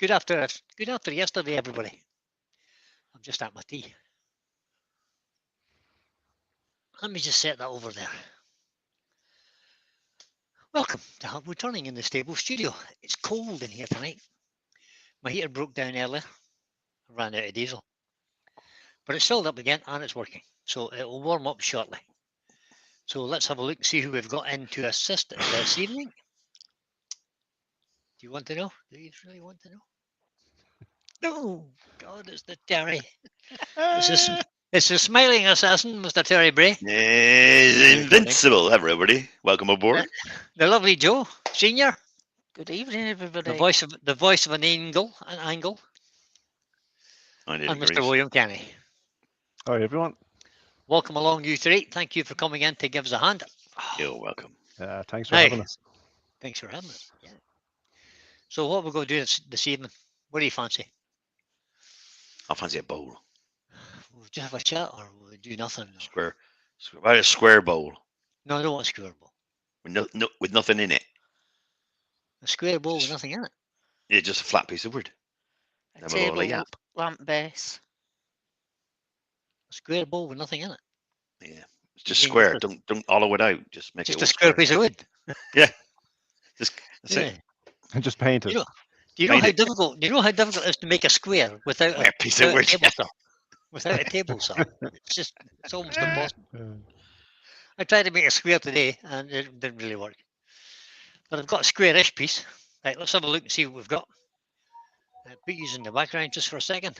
Good after yesterday, everybody. I'm just at my tea. Let me just set that over there. Welcome to returning in the stable studio. It's cold in here tonight. My heater broke down earlier. I ran out of diesel. But it's filled up again and it's working. So it will warm up shortly. So let's have a look and see who we've got in to assist this evening. Do you want to know? Do you really want to know? No, God, it's the Terry. It's the smiling assassin, Mr. Terry Bray. It's invincible, everybody. Welcome aboard. The lovely Joe, Senior. Good evening, everybody. The voice of an angle. I did And agree. Mr. William Kenny. Hi, everyone. Welcome along, you three. Thank you for coming in to give us a hand. You're welcome. Thanks for Hey. having us. Thanks for having us. Yeah. So what we're going to do this evening? What do you fancy? I fancy a bowl. We'll just have a chat, or we'll do nothing. Square. About a square bowl No, I don't want a square bowl. with nothing in it. A square bowl with nothing in it. Yeah, just a flat piece of wood. A Have a lovely table, yap. lamp base. A square bowl with nothing in it. Yeah, it's just You mean square. just Don't hollow it out. Just make Just it a all square piece of wood. That's Yeah. it. And just paint it. You know, do you know Paint how it. difficult? Do you know how difficult it is to make a square without Square piece of a wood. table saw? Without a table saw, it's almost impossible. Uh, I tried to make a square today, and it didn't really work. But I've got a square-ish piece. Right, let's have a look and see what we've got. Put you in the background just for a second.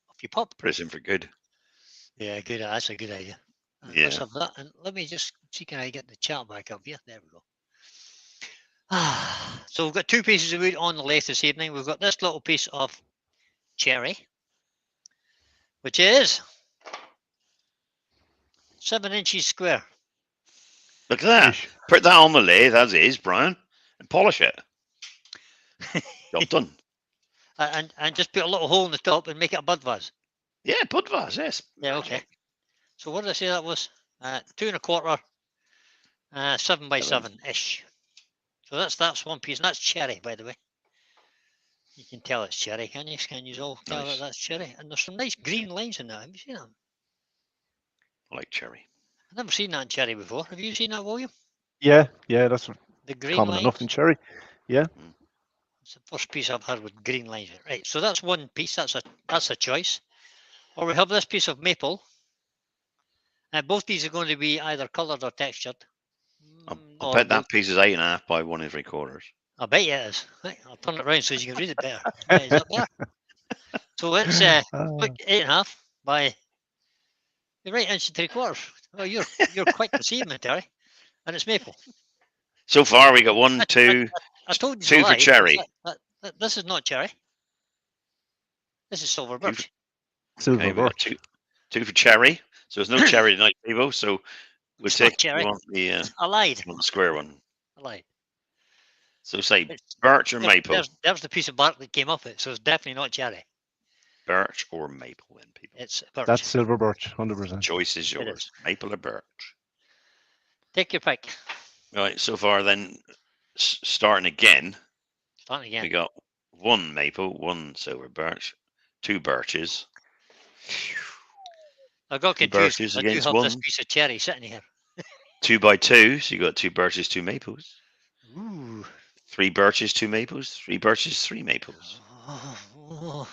Off you pop. Press in for good. Yeah, good. That's a good idea. Yeah. Let's have that. And let me just see, can I get the chat back up here? There we go. So we've got two pieces of wood on the lathe this evening. We've got this little piece of cherry, which is 7 inches square. Look at that. ish. Put that on the lathe as is, Brian, and polish it. Job done. And just put a little hole in the top and make it a bud vase. Yeah, bud vase. Yes. Yeah, okay. So what did I say that was? 2 1/4, 7 by 7 ish. So that's one piece, and that's cherry, by the way. You can tell it's cherry, can you? Can you all tell Nice. that that's cherry? And there's some nice green lines in that. Have you seen them? I like cherry. I've never seen that in cherry before. Have you seen that, William? Yeah, that's The green common lines. enough in cherry. It's the first piece I've had with green lines in it. Right, so that's one piece. That's a choice. Or we have this piece of maple. Both these are going to be either coloured or textured. I'll bet that piece is 8.5 by 1 3/4. I bet you it is. Right, I'll turn it around so you can read it better. Right, is that better? So it's look, 8.5 by. You're right, 1 3/4. Oh, you're quite deceiving, Terry. And it's maple. So far, we got 1, 2, I told you 2 to for lie. cherry. This is not cherry. This is silver birch. Silver Okay, we got birch. two for cherry. So there's no cherry tonight, people. So we'll It's not take cherry. you want the I lied. square one. I lied. So say It's- birch or maple. There's the piece of bark that came off it, so it's definitely not cherry. Birch or maple, then people. It's birch. That's silver birch, 100%. Choice is It yours. is. Maple or birch. Take your pick. Right. So far, then starting again, Starting again. we got 1 maple, 1 silver birch, 2 birches. I got Two confused. birches 'Cause I do against have this 1. piece of cherry sitting here. 2 by 2. So you got 2 birches, 2 maples. Ooh. 3 birches, 2 maples. 3 birches, 3 maples. Oh,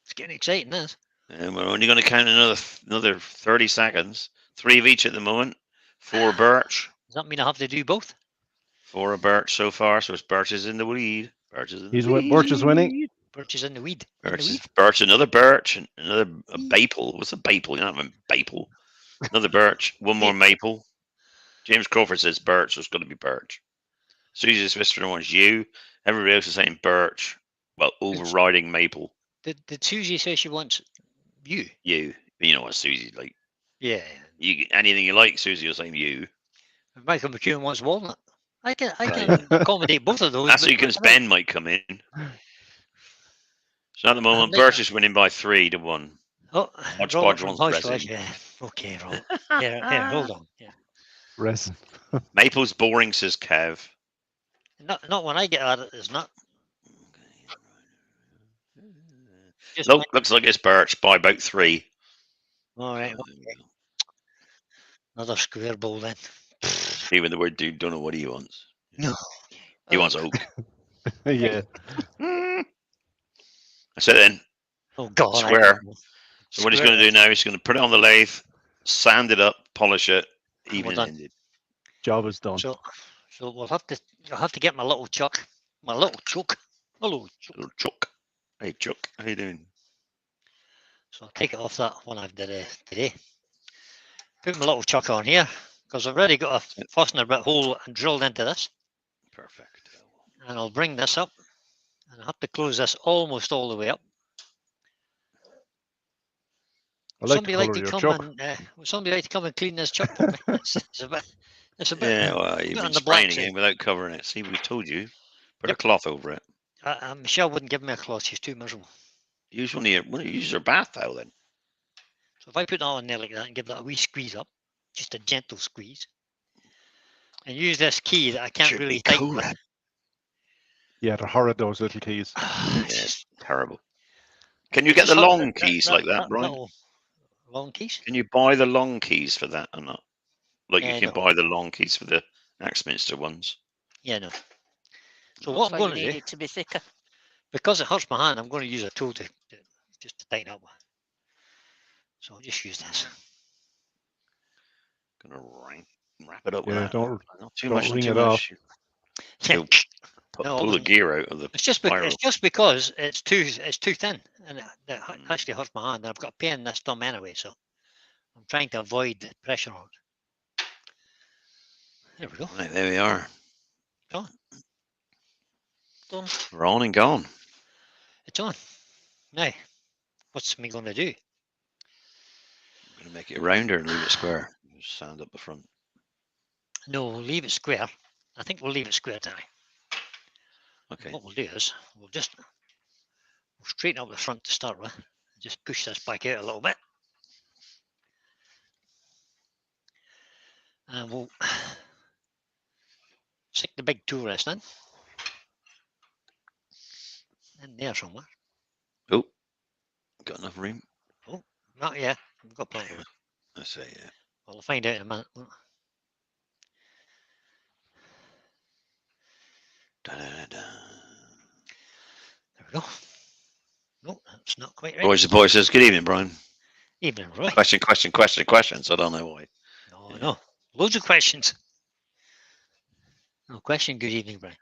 it's getting exciting, this. And we're only going to count another 30 seconds. 3 of each at the moment. 4 birch. Does that mean I have to do both? 4 of birch so far. So it's birches in the weed. Birches in the weed. Birch is winning. Birch is in the weed. Birch, another birch, and another a maple. What's a maple? You don't have a maple. Another birch. 1 more maple. James Crawford says birch, so it's got to be birch. Susie Swister wants you. Everybody else is saying birch. Well, overriding maple. Did Susie say she wants you? You. You know what Susie like. Yeah. You anything you like, Susie will say you. If Michael McEwen wants walnut, I can Right. accommodate both of those. That's but so you can not spend might come in. So at the moment, later. birch is winning by 3 to 1. Oh, Hodgepodge Robert from wants Hodgepodge, resin. yeah. Okay, Rob. Yeah, hold on. Yeah. Resin. Maple's boring, says Kev. Not when I get at it, it's not. just Nope, went. looks like it's birch by about 3. All right, Oh, there we go. another square bowl then. Even the word dude don't know what he wants. No. He wants Oak. oak. Yeah. That's it then. Oh God. I Square. don't know. So what he's Square going to do it. now, he's going to put it on the lathe, sand it up, polish it, And we're even done. ended. Job is done. So we'll have to. I'll have to get my little chuck. My little chuck. Hello, chuck. Little Chuck. Hey Chuck, how you doing? So I'll take it off that one I've did today. Put my little chuck on here because I've already got a fastener bit hole drilled into this, Perfect. and I'll bring this up, and I have to close this almost all the way up. I like the Somebody like colour to of your come chuck. and would somebody like to come and clean this chuck for me? It's a bit. It's a bit. Yeah, well, you've bit been on the black spraying side. again without covering it. See, we told you. Put a Yep. cloth over it. Michelle wouldn't give me a cloth. She's too miserable. Use one of your, use your bath towel then. So if I put that on there like that and give that a wee squeeze up, just a gentle squeeze, and use this key that I can't Should really be tighten cool, with. lad. Yeah, they're horrid, those little keys. Yeah, it's terrible. Can you get Just the hurt long keys like that, Brian? little long keys? Can you buy the long keys for that or not? Like you can No. buy the long keys for the Axminster ones. Yeah, no. So Looks what I'm like you going to need do, it to be thicker. because it hurts my hand, I'm going to use a tool to just to tighten up with. So I'll just use this. Gonna wrap it up with Yeah, that. don't Not too don't much, not wring too it much. Yeah. No, Pull the gear out of the It's just spiral. it's just because it's too thin, and it actually hurts my hand. And I've got a pain in this thumb anyway, so I'm trying to avoid the pressure on it. There we go. Right, there we are. Done. We're on and gone. It's on. Now, what's me going to do? I'm gonna make it rounder and leave it square. Just sand up the front. No, we'll leave it square. I think we'll leave it square today. Okay. What we'll do is we'll straighten up the front to start with. Just push this back out a little bit. And we'll stick the big tool rest in there somewhere. Oh, got enough room. Not yet. We've got plenty of it. I say, yeah. Well, I'll find out in a minute. Da-da-da-da. There we go. No, that's not quite right. Boys and boys says, good evening, Brian. Evening, Roy. Questions. I don't know why. No, Yeah. no. Loads of questions. No question. Good evening, Brian.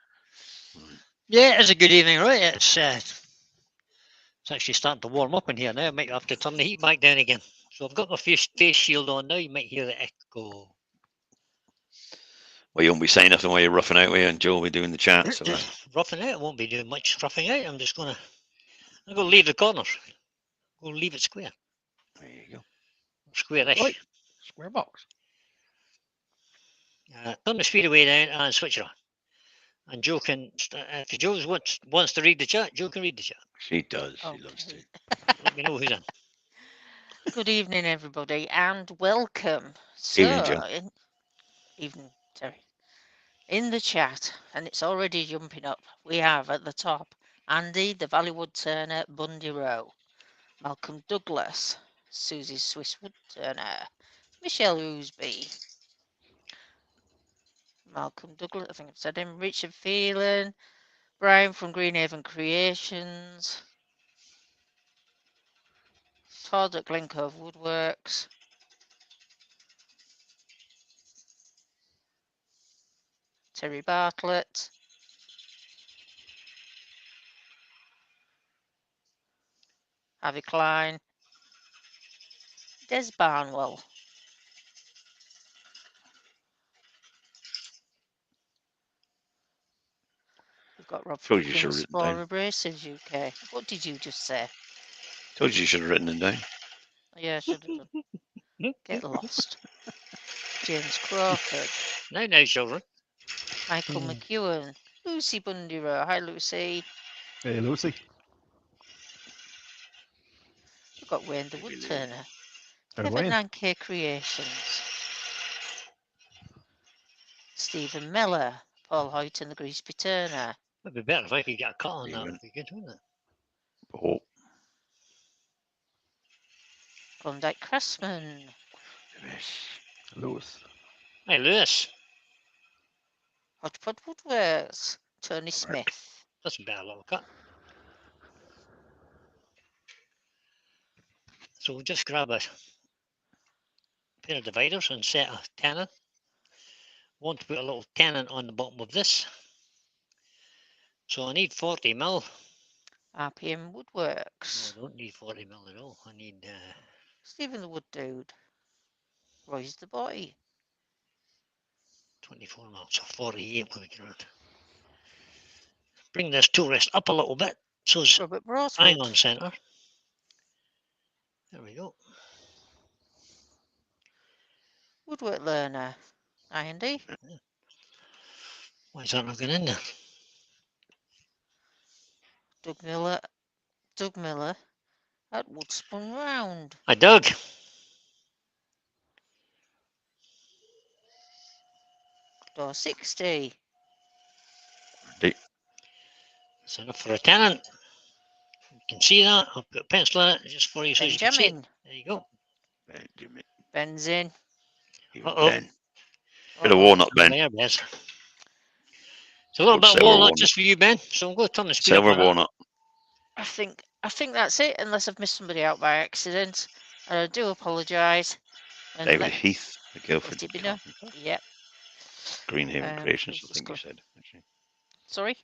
Right. Yeah, it's a good evening, Roy. It's actually starting to warm up in here now. I might have to turn the heat back down again. So I've got my face shield on now. You might hear the echo. Well, you won't be saying nothing while you're roughing out, will you? And Joe will be doing the chat. So Roughing out. I won't be doing much roughing out. I'm going to leave the corners. Go leave it square. there you go. Square-ish. Right. Square box. Turn the speed away down and switch it on. And Joe can, if Joe wants to read the chat, Joe can read the chat. She does. She loves to. Okay. Let me know who's in. Good evening, everybody, and welcome. Evening, Joe. Evening, Terry. In the chat, and it's already jumping up, we have at the top Andy, the Valleywood Turner, Bundy Row, Malcolm Douglas, Susie Swiss Wood Turner, Michelle Ousby, Malcolm Douglas, I think I've said him, Richard Phelan, Brian from Greenhaven Creations, Todd at Glen Cove Woodworks, Terry Bartlett, Harvey Klein, Des Barnwell. We've got Rob from Told you should have written Explorer down. Braces UK. What did you just say? Told you should have written them down. Yeah, I should have done. Get lost. James Crawford, Now, children. Michael McEwen, Lucy Bundy Rowe. Hi, Lucy. Hey, Lucy. We've got Wayne the Maybe Lou. Woodturner, Hey, Kevin Wayne. 9K Creations, Stephen Miller, Paul Hoyt and the Greasby Turner, It'd be better if I could get a cut on You that. win. Would be good, wouldn't it? Oh, Klondike Craftsman. Lewis. Hey, Lewis. Hodgepodge Woodworks. Tony Smith. That's a better little cut. So we'll just grab a pair of dividers and set a tenon. Want to put a little tenon on the bottom of this. So I need 40 mil. RPM No, Woodworks. I don't need 40 mil at all. I need Stephen the Wood Dude. Roy's the Boy. 24 mil, so 48 when we get around. Bring this tool rest up a little bit so it's Robert bang Broadwood. on centre. There we go. Woodwork Learner. Andy. Why is that not going in there? Doug Miller. Doug Miller at Woodspun Round. Hi, Doug. Door 60. That's enough for a tenon. You can see that. I'll put a pencil in it just for you so you can see it. Benjamin. There you go. Benjamin. Ben's in. Uh-oh. Ben. Bit of walnut, Ben. There, Ben. It's a little Good bit of silver walnut walnut. just for you, Ben. So I'm going to turn the speed up Silver on that. walnut. I think that's it, unless I've missed somebody out by accident. And I do apologise. And David let Heath, the Guildford it be known. carpenter. Yep. Greenhaven Creations, who's I this think you got? said. Actually. Sorry?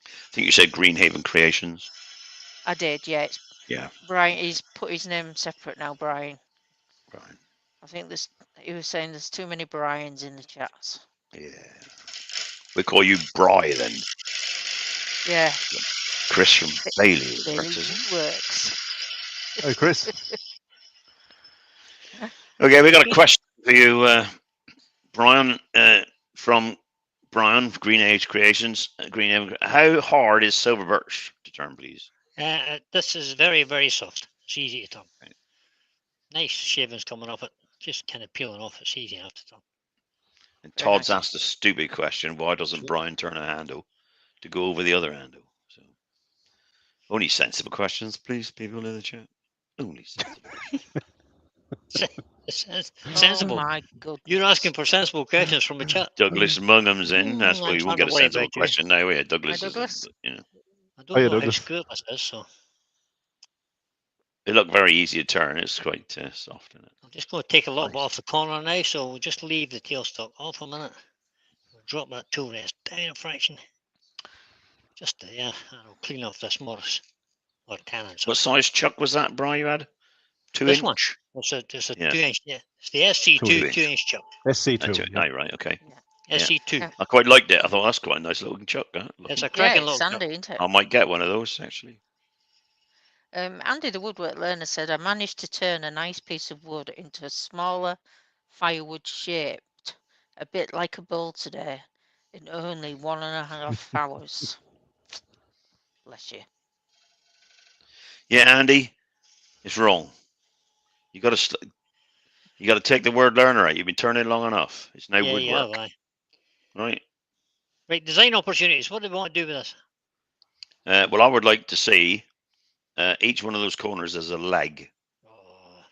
I think you said Greenhaven Creations. I did, yeah. It's Yeah. Brian. He's put his name separate now, Brian. Right. I think he was saying there's too many Brians in the chats. Yeah. We call you Bry then. Yeah. Chris from Bailey. Bailey Works, is it? Woodworks. Hey, Chris. Okay, we got a question for you, Brian, from Brian, Green Age Creations. Greenhaven. How hard is silver birch to turn, please? This is very, very soft. It's easy to turn. Right. Nice shavings coming off it. Just kind of peeling off. It's easy enough to turn. And Very Todd's nice. asked a stupid question. Why doesn't Sure. Brian turn a handle to go over the other handle? So, only sensible questions, please, people in the chat. Only sensible. It's Oh sensible. my goodness. You're asking for sensible questions from the chat. Douglas Mungham's in. That's why I'm we won't trying get to a worry sensible about you. question now. Yeah, Douglas Hi, is Douglas. in. But, you know, I don't Hiya, know how Douglas. square this is, so it looked very easy to turn. It's quite soft in it. I'm just going to take a little bit Nice. off the corner now. So we'll just leave the tailstock off a minute. We'll drop that tool rest down a fraction. Just there, and I'll clean off this Morris or tenon. What size chuck was that, Brian, you had? 2 This inch? one. It's a Yeah. 2-inch. Yeah, it's the SC2 2 2-inch chuck. SC2. Yeah. Aye, right, okay. Yeah. SC2. Yeah. I quite liked it. I thought that's quite a nice looking chuck. That, It's a Yeah, cracking it's little chuck. Andy, isn't it? I might get one of those, actually. Andy the Woodwork Learner said, I managed to turn a nice piece of wood into a smaller firewood shaped, a bit like a bowl today, in only 1.5 hours. Bless you. Yeah, Andy, it's wrong. You got to take the word learner out. You've been turning it long enough. It's now Yeah, yeah, woodwork, aye. right? Right, design opportunities. What do we want to do with this? Well, I would like to see each one of those corners as a leg. Oh,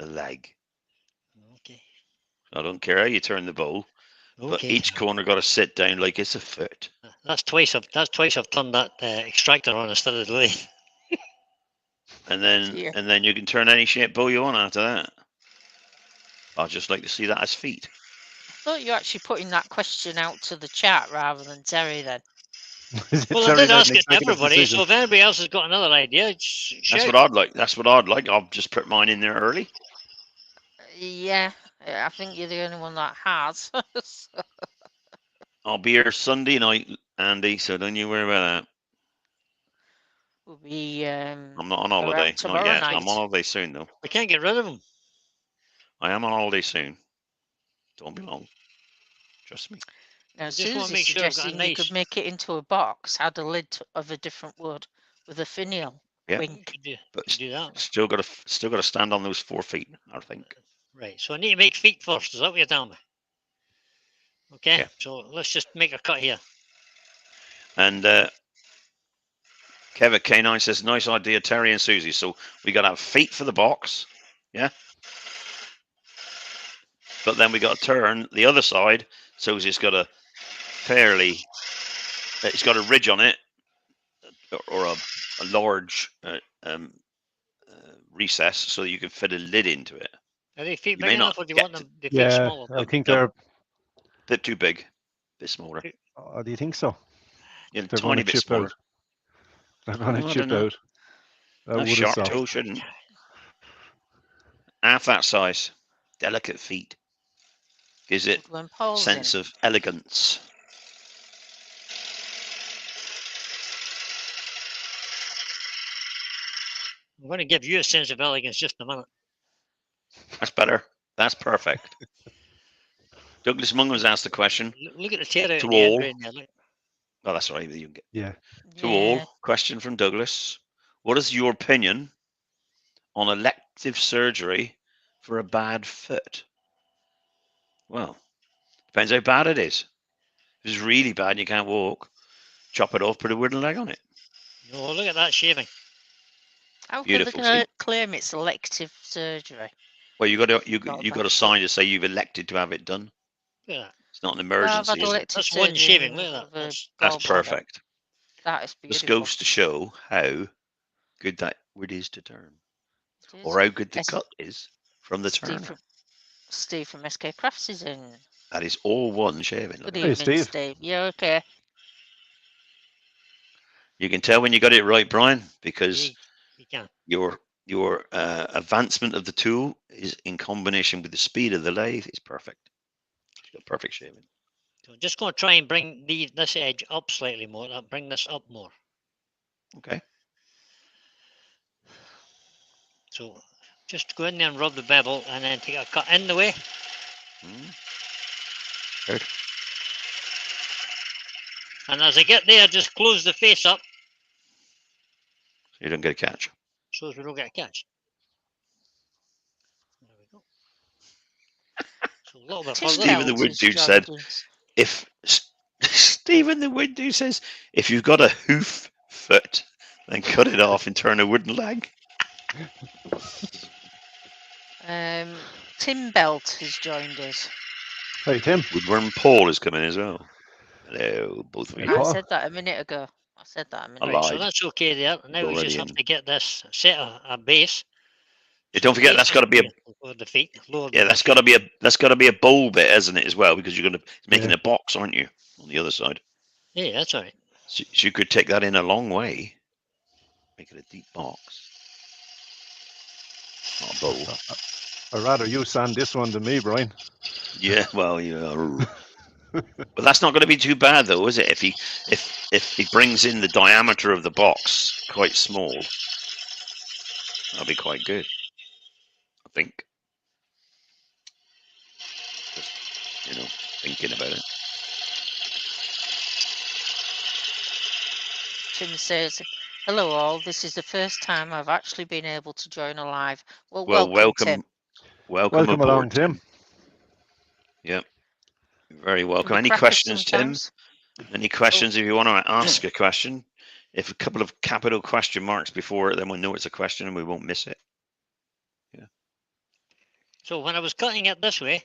A leg. okay. I don't care how you turn the bowl, but Okay. each corner got to sit down like it's a foot. That's twice I've turned that extractor on instead of the lathe. And then Dear. you can turn any shape bowl you want after that. I'd just like to see that as feet. I thought you were actually putting that question out to the chat rather than Terry then. Well, I Terry did made ask an it to executive everybody, decision. so if anybody else has got another idea, That's shout. what I'd like. That's what I'd like. I'll just put mine in there early. Yeah, I think you're the only one that has. So- I'll be here Sunday night, Andy, so don't you worry about that. We'll be I'm not on holiday. Not tomorrow yet. night. I'm on holiday soon, though. We can't get rid of them. I am on holiday soon. Don't be long. Trust me. Now, I just want to Susie's make sure I've got a suggesting you nice. could make it into a box, add a lid of a different wood with a finial. Yeah. You Wink. But could do that. still got to stand on those 4 feet, I think. Right. So I need to make feet first. Is that what you're telling me? Okay. Yeah. So let's just make a cut here. And Kevin K9 says, nice idea, Terry and Susie. So we got to have feet for the box. Yeah. But then we got to turn the other side. So it's got a it's got a ridge on it, or a large recess, so you can fit a lid into it. Are they feet You big may not enough, or do you get want them the feet Yeah, smaller? I think No. they're. A bit too big, a bit smaller. Oh, do you think so? Yeah, a They're tiny going to bit chip smaller. out. They're going to I chip don't know. out. That A wood is sharp soft. toe shouldn't. Half that size. Delicate feet. Gives it When Paul's sense in. of elegance. I'm going to give you a sense of elegance just in a minute. That's better. That's perfect. Douglas Mung was asked the question. Look at the tear out To in the end all. grain there. Look. Oh, that's right. You can get Yeah. to all. Question from Douglas. What is your opinion on elective surgery for a bad foot? Well, depends how bad it is. If it's really bad and you can't walk, chop it off, put a wooden leg on it. No, look at that shaving. How Beautiful, can they see? claim it's elective surgery? Well, you got Not a bad. sign to say you've elected to have it done. Look at that. It's not an I've emergency, had is it? elective That's one surgery shaving. Look removal at of that. a That's That's gallbladder. perfect. That is This beautiful. goes to show how good that wood is to turn, It is. or how good the S- cut is from the Steve turner. from, Steve from SK Crafts is in. That is all one shaving. Look Good at Hey, that. evening, Steve. Yeah, okay. You can tell when you got it right, Brian, because You can. your advancement of the tool is in combination with the speed of the lathe is perfect. It's got perfect shaving. So I'm just going to try and bring this edge up slightly more. I'll bring this up more. Okay. So just go in there and rub the bevel and then take a cut in the way. Good. And as I get there, just close the face up So you don't get a catch. so as we don't get a catch. There we go. So a little bit Tim further. Stephen the Belt Wood has Dude joined said, us. if Stephen the Wood Dude says, if you've got a hoof foot, then cut it off and turn a wooden leg. Tim Belt has joined us. Hey, Tim. Woodworm Paul is coming as well. Hello, both of Hey, you. I Paul. said that a minute ago. I said that a minute I ago. Right, so lied. that's okay there. Now we already just have in. to get this set a base. Yeah, don't forget that's got to be a lower the feet. Lower yeah, the that's feet. got to be a bowl bit, isn't it, as well? Because you're making Yeah. a box, aren't you, on the other side? Yeah, that's all right. So you could take that in a long way, make it a deep box, not a bowl. I'd rather you sand this one than me, Brian. Yeah, well, yeah. But that's not going to be too bad, though, is it? If he brings in the diameter of the box quite small, that'll be quite good, I think. Just thinking about it. Tim says, hello all, this is the first time I've actually been able to join a live. Well, Well, Tim. welcome aboard, along, Tim. Yep, you're very Can welcome. be Any crackers questions, Tim? sometimes. Any questions? If you want to ask a question, if a couple of capital question marks before it, then we'll know it's a question and we won't miss it. Yeah. So when I was cutting it this way,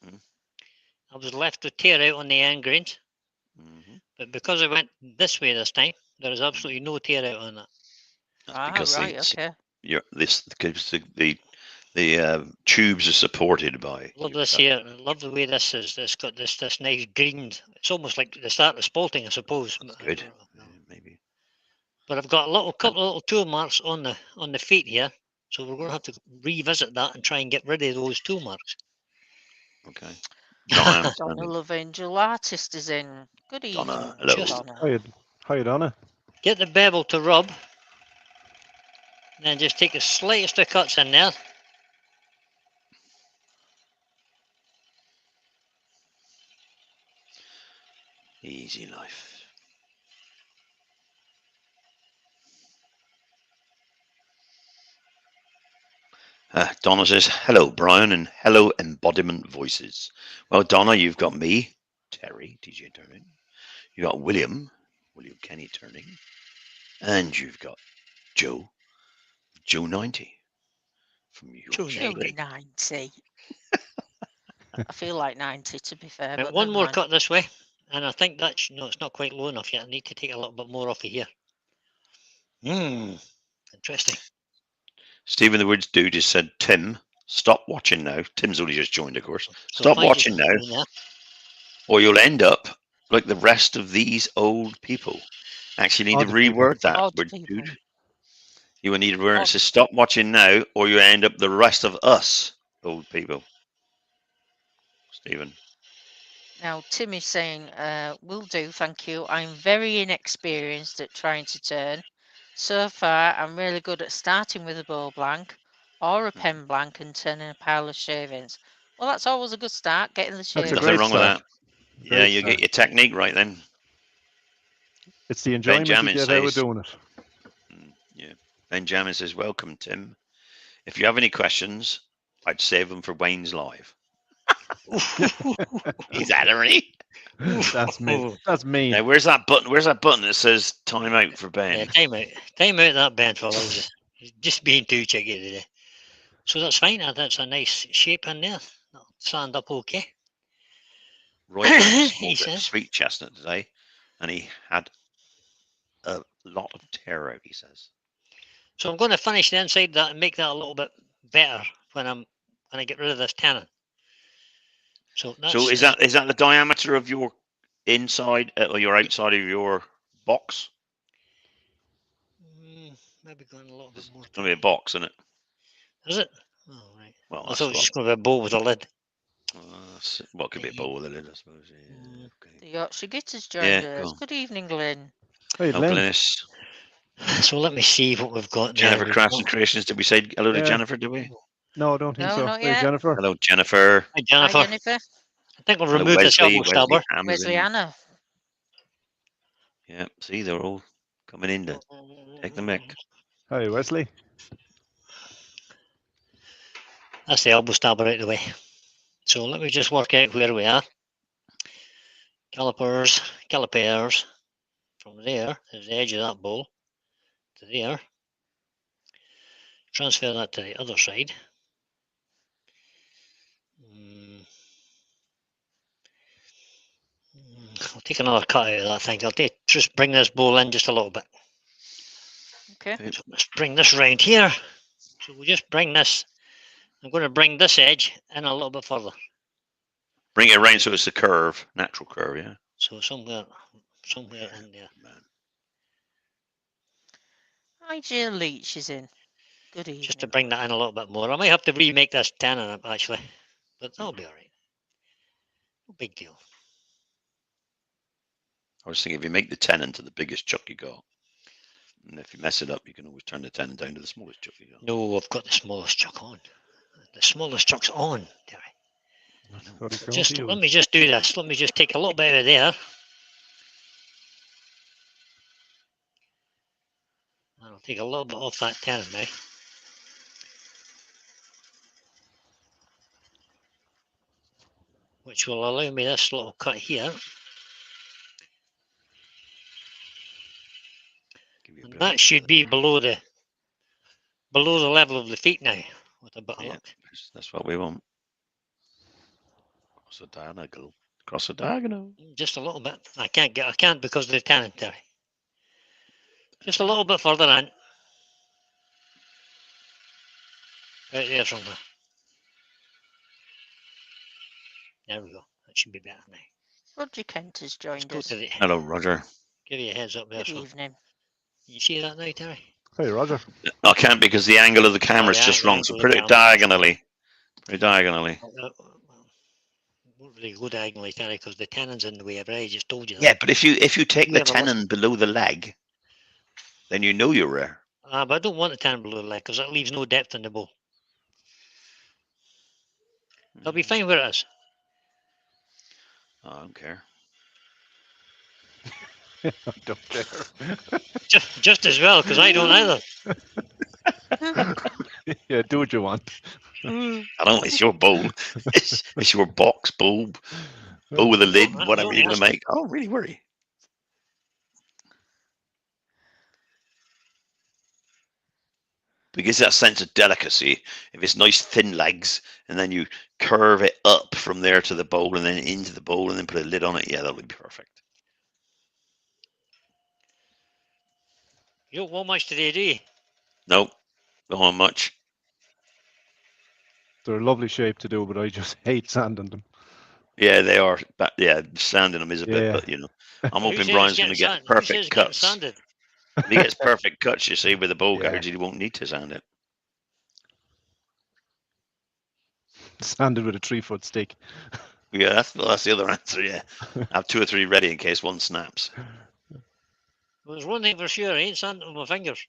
Mhm. I was left to tear out on the end grains. Mm-hmm. But because I went this way this time, there is absolutely no tear out on that. That's because right, okay. the tubes are supported by. Love this here. I love the way this is. It's got this nice greened. It's almost like the start of spalting, I suppose. That's good. Maybe. But I've got a couple of little tool marks on the feet here, so we're going to have to revisit that and try and get rid of those tool marks. Okay. Donna Love Angel Artist is in. Good evening, Donna, hello. Donna. Hi, Donna. Get the bevel to rub, and then just take the slightest of cuts in there. Easy life. Donna says, hello, Brian, and hello, embodiment voices. Well, Donna, you've got me, Terry, TJ Turning. You got William Kenny Turning. And you've got Joe 90 from Joe Yorkshire. 90. 90. I feel like 90, to be fair. Right, But one never more mind. cut this way, and I think that's no, it's not quite low enough yet. I need to take a little bit more off of here. Interesting. Stephen the Woods dude has said, Tim, stop watching now. Tim's only just joined, of course. So Stop if I just watching keep now, doing that, or you'll end up like the rest of these old people. Actually, need to Odd people. reword that Odd word, people. dude. You will need to word it Odd. says, stop watching now, or you end up the rest of us old people. Stephen. Now, Tim is saying, will do, thank you. I'm very inexperienced at trying to turn. So far, I'm really good at starting with a bow blank or a pen blank and turning a pile of shavings. Well, that's always a good start, getting the That's a shavings. Nothing great wrong with start. that. Yeah, Great you start. get your technique right then. It's the enjoyment you Benjamin get out of says, doing it. yeah. Benjamin says, welcome, Tim. If you have any questions, I'd save them for Wayne's Live. Is that already? That's mean. That's mean. Now, where's that button? Where's that button that says time out for Ben? yeah, time out that Ben fella. He's just being too cheeky today. So that's fine. That's a nice shape in there. That'll stand up okay. Roy had a small He bit of says. sweet chestnut today, and he had a lot of tear out, he says. So I'm going to finish the inside that and make that a little bit better when I get rid of this tannin. So that's So is that the diameter of your inside or your outside of your box? Maybe going a little bit It's more. going to be a box, isn't it? Is it? Oh, right. Well, I that's thought it was what. just going to be a bowl with a lid. Well, it could be a bowl with a lid, I suppose. Yeah, okay. The Yorkshire Gitters joined Yeah, us. go. Good evening, Lynn. Hey, Oh, Lynn. Glynis. So let me see what we've got there. Jennifer We've Crafts got- and Creations. Did we say hello to Yeah. Jennifer, did we? No, I don't think No, so. not Hey, yet. Jennifer. Hello, Jennifer. Hi, Hi, Jennifer. Jennifer. I think we'll Hello, remove this Wesley. elbow stabber. Wesley Amazon. Anna. Yeah, see, they're all coming in to take the mic. Hi, Wesley. That's the elbow stabber out of the way. So let me just work out where we are. Calipers. From there is the edge of that bowl to there. Transfer that to the other side. I'll take another cut out of that thing. Just bring this bowl in just a little bit. Okay. So let's bring this round here. So we'll just bring this. I'm going to bring this edge in a little bit further. Bring it around so it's a curve, natural curve, yeah. So somewhere in there. Man. Hi, Jill Leach is in. Good evening. Just to bring that in a little bit more. I might have to remake this tannin up actually, but that'll be all right. No big deal. I was thinking if you make the tenon to the biggest chuck you got, and if you mess it up, you can always turn the tenon down to the smallest chuck you got. No, I've got the smallest chuck on. The smallest chuck's on, Terry. Just let me just do this. Let me just take a little bit out of there. And I'll take a little bit off that tannin now. Which will allow me this little cut here. And that should be below the level of the feet now, with a bit of luck. That's what we want. Cross the diagonal. Just a little bit. I can't because of the tannin, Terry. Just a little bit further in. Right there somewhere. There we go. That should be better now. Roger Kent has joined us. Hello, Roger. Give you a heads up there. Good evening. You see that now, Terry? Hey, Roger. I can't because the angle of the camera is just wrong. So put it diagonally. Put it diagonally. Won't really go diagonally, Terry, because the tenin's in the way. I just told you that. Yeah, but if you take the tenon below the leg, then you know you're there. But I don't want the tenon below the leg because that leaves no depth in the bowl. It'll be fine where it is. I don't care. I don't care. just as well, because I don't either. Yeah, do what you want. I don't. It's your bowl. It's your box bowl. Bowl with a lid. Whatever you're gonna make. I don't really worry. Because that sense of delicacy, if it's nice thin legs, and then you curve it up from there to the bowl, and then into the bowl, and then put a lid on it, yeah, that would be perfect. You don't want much today, do you? No, don't want much. They're a lovely shape to do, but I just hate sanding them. Yeah, they are. But yeah, sanding them is a bit, Yeah. but I'm Who hoping said it's Brian's getting going to get sand? Who says perfect it's getting cuts. sanded? If he gets perfect cuts, you see, with the bowl Yeah. carriage, he won't need to sand it. Sanded with a 3-foot stick. Yeah, that's the other answer. Yeah, I have 2 or 3 ready in case one snaps. Well, there's one thing for sure, I ain't sanding with my fingers.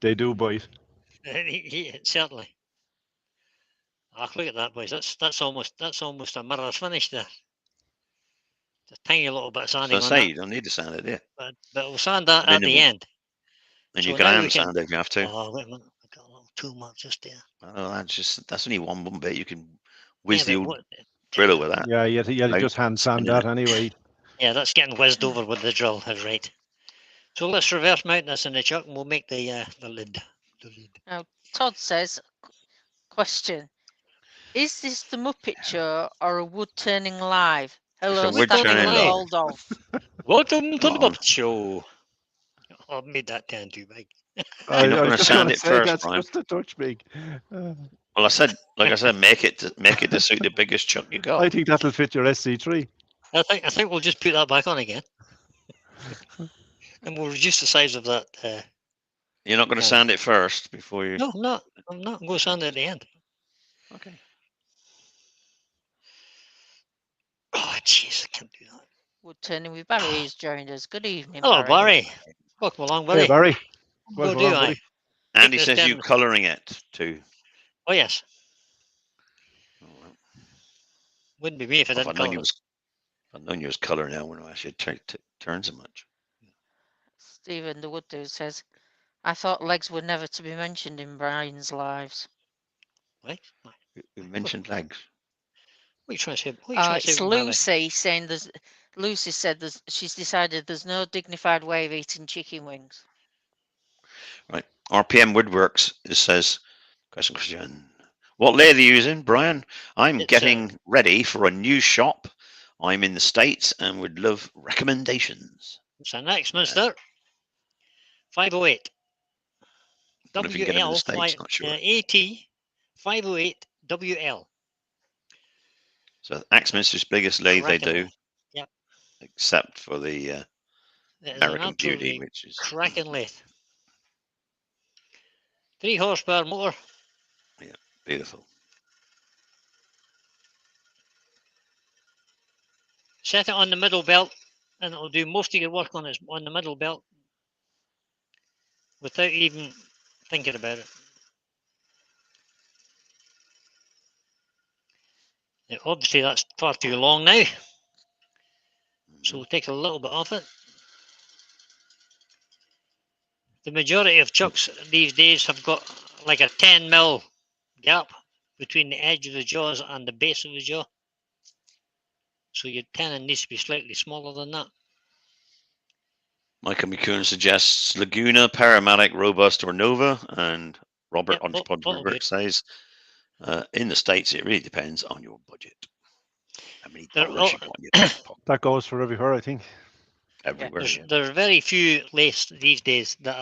They do bite. Certainly. Ah, look at that, boys. That's almost a mirror's finish there. Just a tiny little bit of So I sanding on say that, you don't need to sand it, yeah. but we'll sand that at the Minimal. end. And So you can now we hand can. sand if you have to. Oh, wait a minute. I got a little too much just there. Oh, that's only one bit. You can whiz the but old what? driller with that. Yeah, you Right. just hand sand Spinning that it. anyway. Yeah, that's getting whizzed over with the drill. That's right. So let's reverse mount this in the chuck, and we'll make the lid. The lid. Now, Todd says, question, is this the Muppet Show or a wood turning live? Hello, a wood standing turning with live. Waldorf. Welcome to Come the on. Muppet Show. I've made that down too big. I You're not was gonna just sand going to it say first, that's Brian. just a touch big. Well, like I said, make it to suit the biggest chuck you got. I think that'll fit your SC3. I think we'll just put that back on again, and we'll reduce the size of that. You're not going to Yeah. sand it first before you. No, I'm not. I'm not going to sand it at the end. Okay. Oh, jeez, I can't do that. Wood turning with Barry has joined us. Good evening, Hello, Barry. Barry. Welcome along, buddy. Hey, Barry. Go Welcome do along, I. buddy. Andy this says down. you colouring it too. Oh yes, Oh, well. wouldn't be me if I If I'd didn't known colour you it. was, if I'd known you was colour now, when I should turn so much. Stephen, the wood dude, says, I thought legs were never to be mentioned in Brian's lives. Right? We mentioned legs. What are you trying to say? What are you trying to It's say, Barry? Lucy saying Lucy said she's decided there's no dignified way of eating chicken wings. Right. RPM Woodworks says, question. What lathe are you using, Brian? I'm It's, getting ready for a new shop. I'm in the States and would love recommendations. It's an Axminster 508 But if you can get them in the WL States, not sure. AT 508 WL. So Axminster's biggest lathe they Cracking do. lathe. Yep. Except for the It is an American Beauty, absolutely which is cracking lathe. 3 horsepower motor. beautiful. Set it on the middle belt, and it'll do most of your work on the middle belt without even thinking about it. Now, obviously, that's far too long now, so we'll take a little bit off it. The majority of chucks these days have got like a 10mm gap between the edge of the jaws and the base of the jaw. So your tenon needs to be slightly smaller than that. Michael McCune suggests Laguna, Paramatic, Robust, or Nova, and Robert Yep, Hodgepodge all Woodwork good. says, in the States, it really depends on your budget. How many They're dollars all- you got in your back pocket? That goes for everywhere, I think. Everywhere. Yeah. There's very few lathes these days that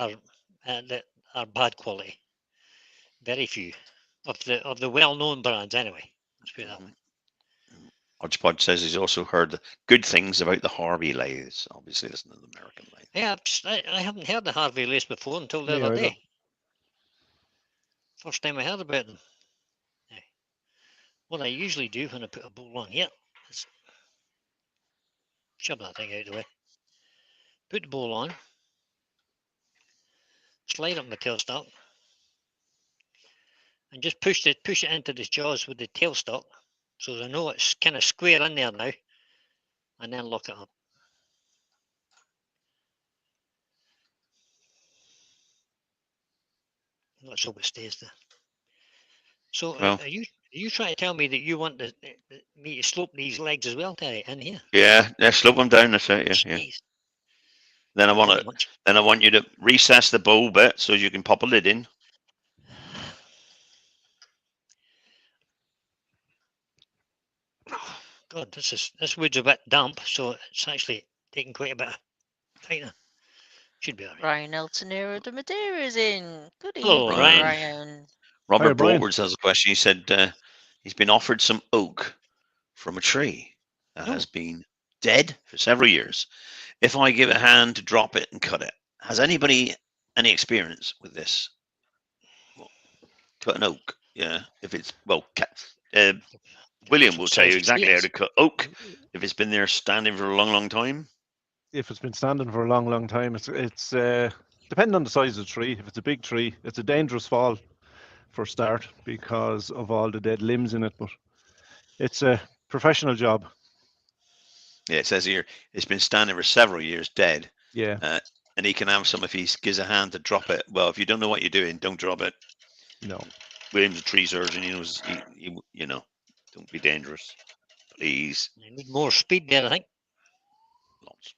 are bad quality. Very few of the well-known brands, anyway. Let's put it that way. Hodgepodge says he's also heard good things about the Harvey lathes. Obviously, this is an American lathe. Yeah, I haven't heard the Harvey lathe before until the Me other either. day. First time I heard about them. Now, what I usually do when I put a bowl on here is shove that thing out of the way. Put the bowl on, slide up my tailstock, and just push it into the jaws with the tailstock, so I know it's kind of square in there now, and then lock it up. Let's hope it stays there. So Well, are you trying to tell me that you want me to slope these legs as well, Terry, in here? yeah, slope them down. That's it. Yeah, yeah. Jeez. Then I want pretty to. much. Then I want you to recess the bowl bit so you can pop a lid in. God, this wood's a bit damp, so it's actually taking quite a bit of tightening. Should be alright. Brian Eltonero de Madeira's in. Good Hello, evening, Ryan. Brian. Robert Brian. Broadwards has a question. He said he's been offered some oak from a tree that Oh. has been dead for several years. If I give a hand to drop it and cut it, has anybody any experience with this? Well, cut an oak, yeah. If it's William will tell you exactly how to cut oak if it's been there standing for a long, long time. If it's been standing for a long, long time, it's depending on the size of the tree. If it's a big tree, it's a dangerous fall for a start because of all the dead limbs in it. But it's a professional job. Yeah, it says here it's been standing for several years, dead. Yeah. And he can have some if he gives a hand to drop it. Well, if you don't know what you're doing, don't drop it. No. William's a tree surgeon. He knows. You know, don't be dangerous, please. You need more speed there, I think. Lots.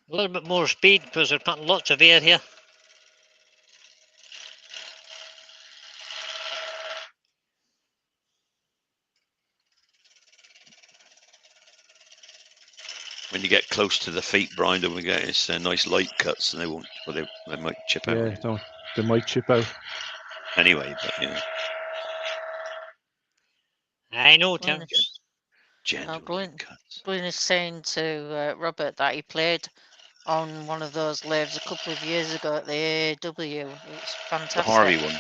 A little bit more speed because they're putting lots of air here. When you get close to the feet, Brian, don't we get it's nice light cuts, and they won't. Well, they might chip out. Yeah. Don't. They might chip out. Anyway, but yeah, I know, Glenn, Tim. gentle Glenn, light cuts. Glenn is saying to Robert that he played on one of those lathes a couple of years ago at the AAW. It's fantastic. The Harvey one,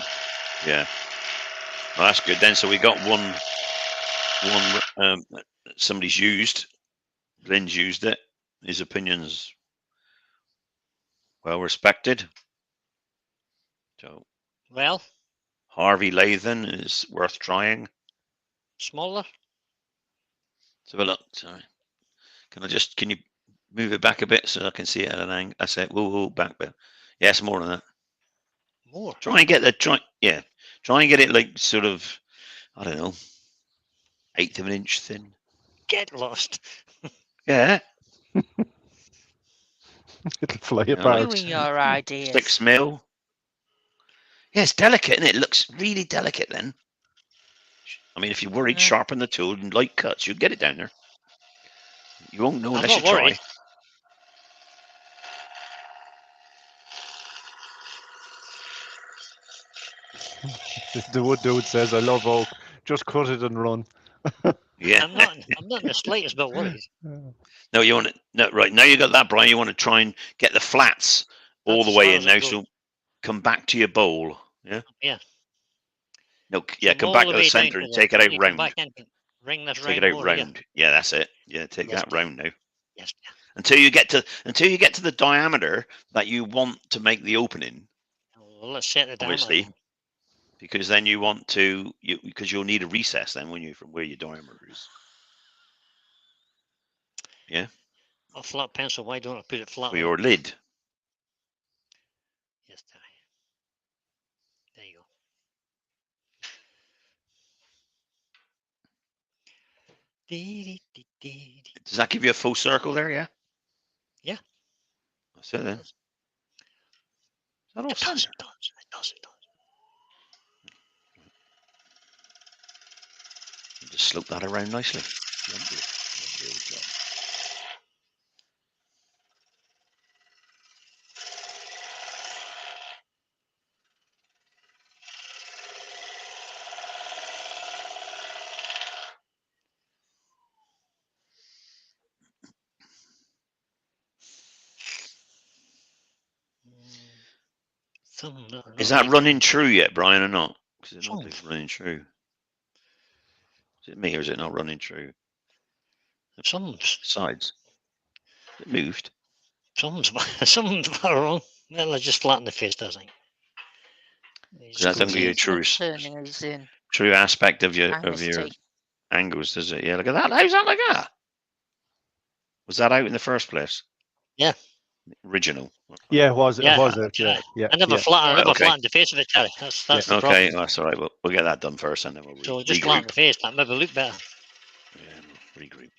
yeah. Well, that's good then. So we got one somebody's used. Glenn's used it. His opinion's well respected. So Well, Harvey Lathen is worth trying. smaller. So look, sorry. Can you move it back a bit so I can see it at an angle? I said, whoa, back a bit. Yes, more than that. More. Try and get it like sort of, I don't know, 1/8 of an inch thin. Get lost. Yeah. It'll fly Yeah, apart. Doing your ideas. 6 mil. Yeah, it's delicate, isn't it? It looks really delicate then. I mean, if you're worried, Yeah. sharpen the tool and light cuts, you'll get it down there. You won't know I'm unless you not worried. try. The wood dude says, "I love oak. Just cut it and run." Yeah. I'm not in the slightest bit worried. No, you want it. No, right now you got that, Brian. You want to try and get the flats all That's the way as in far now. as it So come back to your bowl. Yeah. Yeah. No. Yeah. Come all back the to the way down center to and the- take it when out you come round. back in, ring this Take round it out more here. round. Yeah, that's it. Yeah, take Yes, that dear. round now. Yes. Until you get to the diameter that you want to make the opening. Well, let's set the diameter. Obviously, because then you want to because you'll need a recess then when you from where your diameter is. Yeah. A flat pencil. Why don't I put it flat? For your lid. Yes, Terry. There you go. Does that give you a full circle there? Yeah. Yeah. That's it then. Is that all It does. center? It does. It does. It does. Just slope that around nicely. Lovely. Lovely old job. Some Is that running true yet, Brian, or not? Because it Some. looks like it's running true. Is it me or is it not running true? Some. Sides. It moved. Some's wrong. Well, I just flatten the face, does I? That's going to be a true Turning us in. true aspect of your Angus tea. angles, does it? Yeah, look at that. How's that like that? Was that out in the first place? Yeah. Original. Yeah, it was. Yeah, It was it. Yeah. Yeah. I never yeah. flattened Okay. the face of it, Terry. That's the problem. Okay, that's all right. We'll get that done first, and then we'll So just regroup. flatten the face. That maybe look better. Yeah, we'll regroup.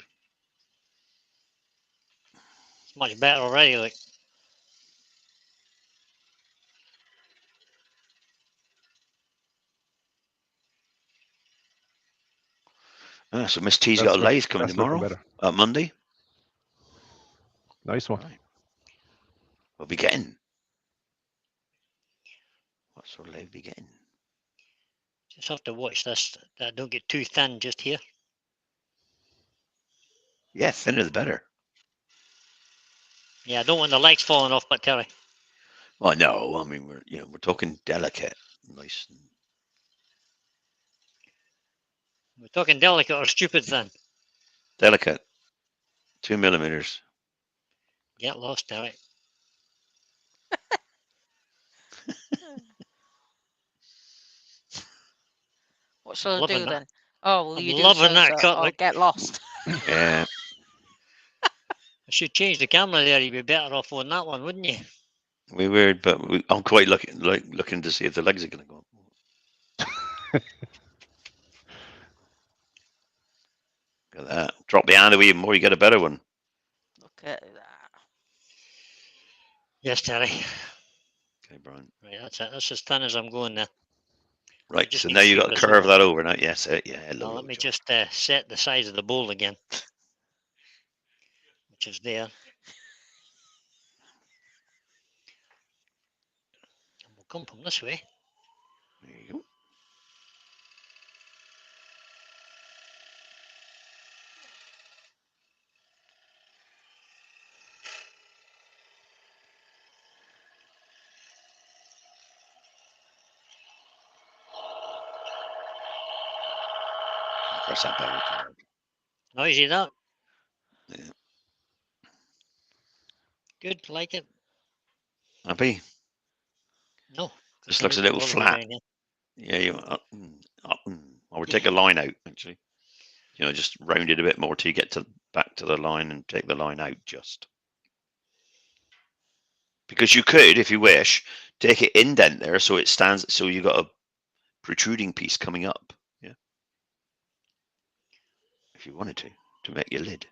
It's much better already. Like Ah, so Miss T's That's got a lathe coming that's looking tomorrow, better. Monday. Nice one. Right. We'll be getting. What sort of lathe be getting? Just have to watch this. That don't get too thin just here. Yeah, thinner the better. Yeah, I don't want the legs falling off, but Terry. Well, no, I mean we're talking delicate, nice. We're talking delicate or stupid thin. Delicate, 2 millimeters. Get lost, Terry. What shall I Loving do that. then? Oh, will I'm you do loving so? that cut, I'll like. get lost. Yeah, I should change the camera there. You'd be better off on that one, wouldn't you? we weird, but I'm quite looking to see if the legs are going to go up. Look at that. Drop the hand away even more, you get a better one. Look at that. Yes, Terry. Okay, Brian. Right, that's it. That's as thin as I'm going now. Right, just so need now to you keep got to this curve over. that over now. Yes, yeah. Hello, Now let me Joe. just set the size of the bowl again, which is there. And we'll come from this way. There you go. Press that button. Noisy that. Yeah. Good, like it. Happy? No. This I looks a need to little bother flat. down here. Yeah, you I would take a line out actually. Just round it a bit more till you get back to the line and take the line out just. Because you could, if you wish, take it indent there so it stands, so you got a protruding piece coming up. Yeah. If you wanted to make your lid.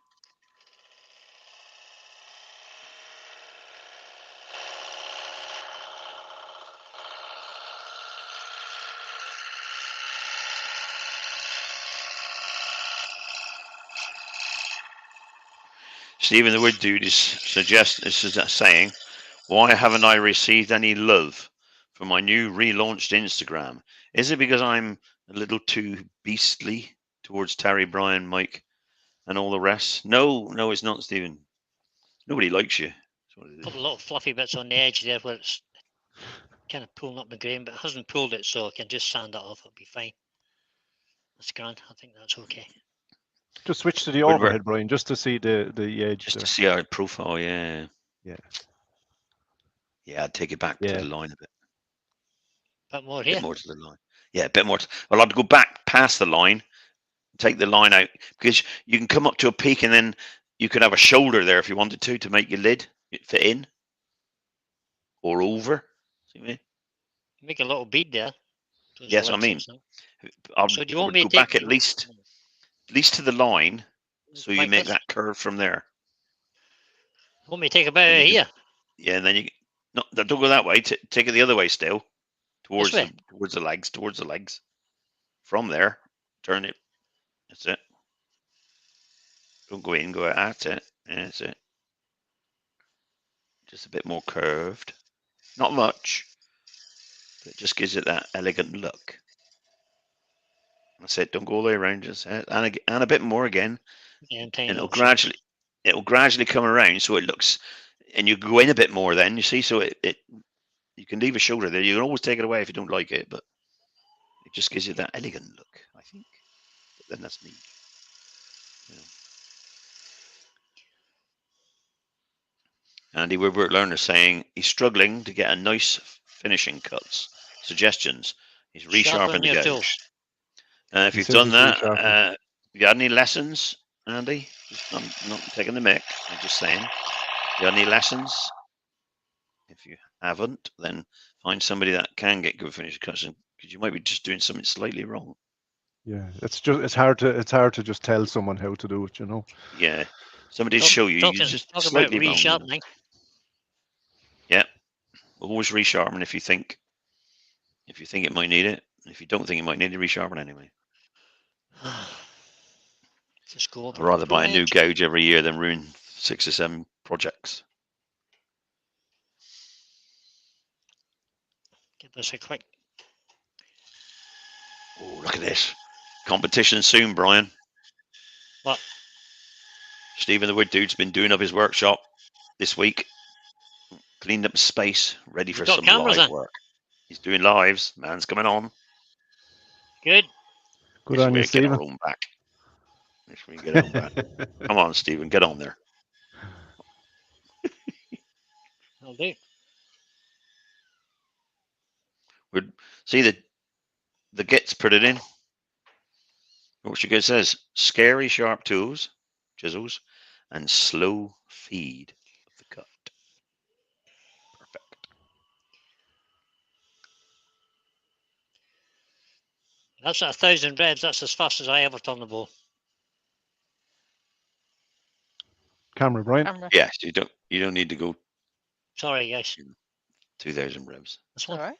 Stephen the Wood Dude is saying, why haven't I received any love for my new relaunched Instagram? Is it because I'm a little too beastly towards Terry, Brian, Mike, and all the rest? No, it's not, Stephen. Nobody likes you. Put a lot of fluffy bits on the edge there where it's kind of pulling up the grain, but it hasn't pulled it, so I can just sand it off. It'll be fine. That's grand. I think that's okay. Just switch to the Woodward. overhead, Brian, just to see the edge Just there. to see our profile, yeah. Yeah. Yeah, I'd take it back to the line a bit. Bit more A here. bit more to the line. Yeah, a bit more. Well, I'd go back past the line, take the line out, because you can come up to a peak and then you could have a shoulder there if you wanted to make your lid fit in or over. See what I mean? Make a little bead there. Yes, I mean, I so do you want would me go to take back at least to the line, so you make that curve from there. Want me to take a bit out here? Yeah, and then you don't go that way. Take it the other way still, towards This way? towards the legs. From there, turn it. That's it. Don't go in. Go out. That's it. Yeah, that's it. Just a bit more curved. Not much, but it just gives it that elegant look. That's it. Don't go all the way around. Just and a bit more again, and it'll gradually come around so it looks. And you go in a bit more then, you see, so it you can leave a shoulder there. You can always take it away if you don't like it, but it just gives you that elegant look, I think. But then that's me. Andy Woodward Learner saying he's struggling to get a nice finishing cuts. Suggestions. He's resharpened the gouge. If you've done that, you had any lessons, Andy? I'm not taking the mic. I'm just saying. You had any lessons? If you haven't, then find somebody that can get good finishing cuts, because you might be just doing something slightly wrong. Yeah, it's hard to just tell someone how to do it, Yeah, somebody show you. You just slightly wrong. Resharpening. Yeah, always resharpen if you think it might need it. If you don't think it might need it, resharpen anyway. Just go I'd over rather to buy a new project. gouge every year than ruin 6 or 7 projects. Give this a quick. Oh, look at this. Competition soon, Brian. What? Stephen the Wood Dude's been doing up his workshop this week. Cleaned up space, ready for got some cameras live in? work. He's doing lives. Man's coming on. Good. Good This on way you, we get our Stephen. own back. This way we get our own back. Come on, Stephen, get on there. I'll do. We'd see the gits put it in. What you guys says? Scary sharp tools, chisels, and slow feed of the cut. Perfect. That's at 1,000 revs. That's as fast as I ever turn the bow. Camera, Brian. Camera. Yes, you don't need to go Sorry, guys. 2,000 revs. This All one. right.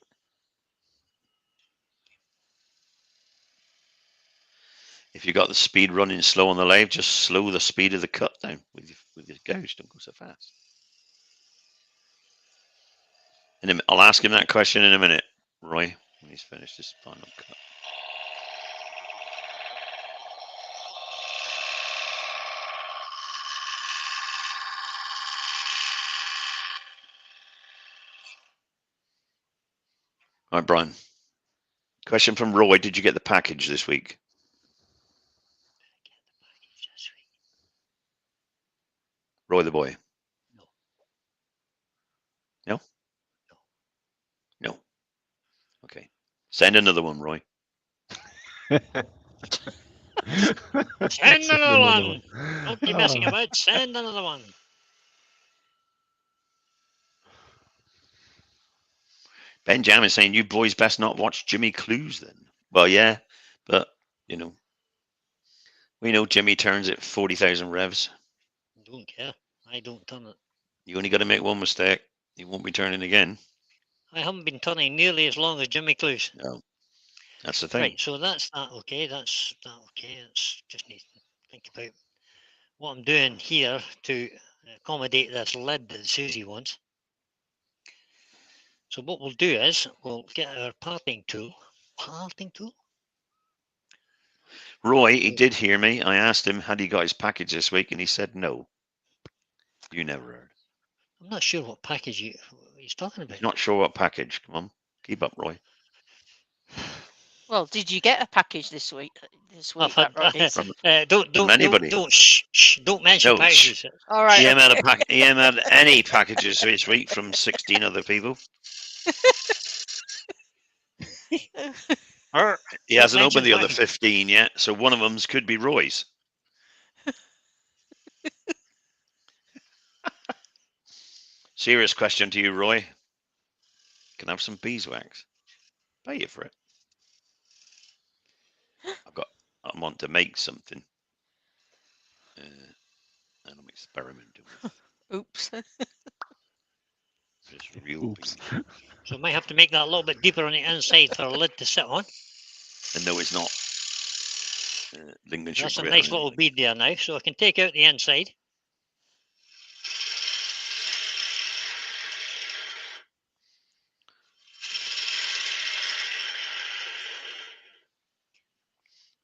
If you got the speed running slow on the lathe, just slow the speed of the cut down with your gouge. Don't go so fast. And I'll ask him that question in a minute, Roy, when he's finished his final cut. All right, Brian. Question from Roy. Did you get the package this week? Roy the boy. No. No? No. Okay. Send another one, Roy. Send another one. Don't be messing Oh. about. Send another one. Benjamin is saying you boys best not watch Jimmy Clues then. Well, yeah, but you know, we know Jimmy turns at 40,000 revs. Don't care. I don't turn it. You only got to make one mistake. You won't be turning again. I haven't been turning nearly as long as Jimmy Clues. No, that's the thing. Right, so that's that okay. That's that okay. It's just need to think about what I'm doing here to accommodate this lid that Susie wants. So what we'll do is we'll get our parting tool. Parting tool? Roy, he did hear me. I asked him, had he got his package this week? And he said no. You never heard. I'm not sure what package he's talking about. He's not sure what package. Come on, keep up, Roy. Well, did you get a package this week? I've had, Roddy's? From anybody. Don't mention No, shh. packages. All right. He Okay. ain't had any packages this week from 16 other people. He Don't hasn't mention opened the other packages. 15 yet, so one of them could be Roy's. Serious question to you, Roy. Can I have some beeswax? Pay you for it. I want to make something. And I'm experimenting with Oops. just real Oops. bees. So I might have to make that a little bit deeper on the inside for a lid to sit on. And no, it's not Lincolnshire That's a grit or nice little anything. bead there now. So I can take out the inside.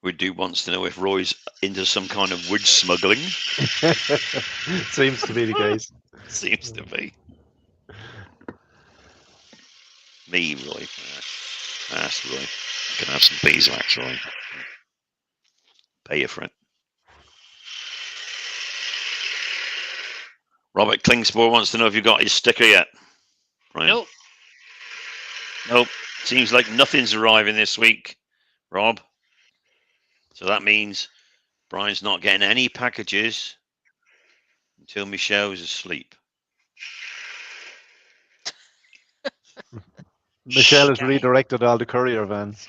Would do wants to know if Roy's into some kind of wood smuggling. Seems to be the case. Seems to be. Me, Roy. Ask Roy. Can I have some beeswax, Roy? Pay you for it. Robert Klingspor wants to know if you got his sticker yet. Brian. Nope. Nope. Seems like nothing's arriving this week, Rob. So that means Brian's not getting any packages until Michelle is asleep. Michelle has Guy. redirected all the courier vans.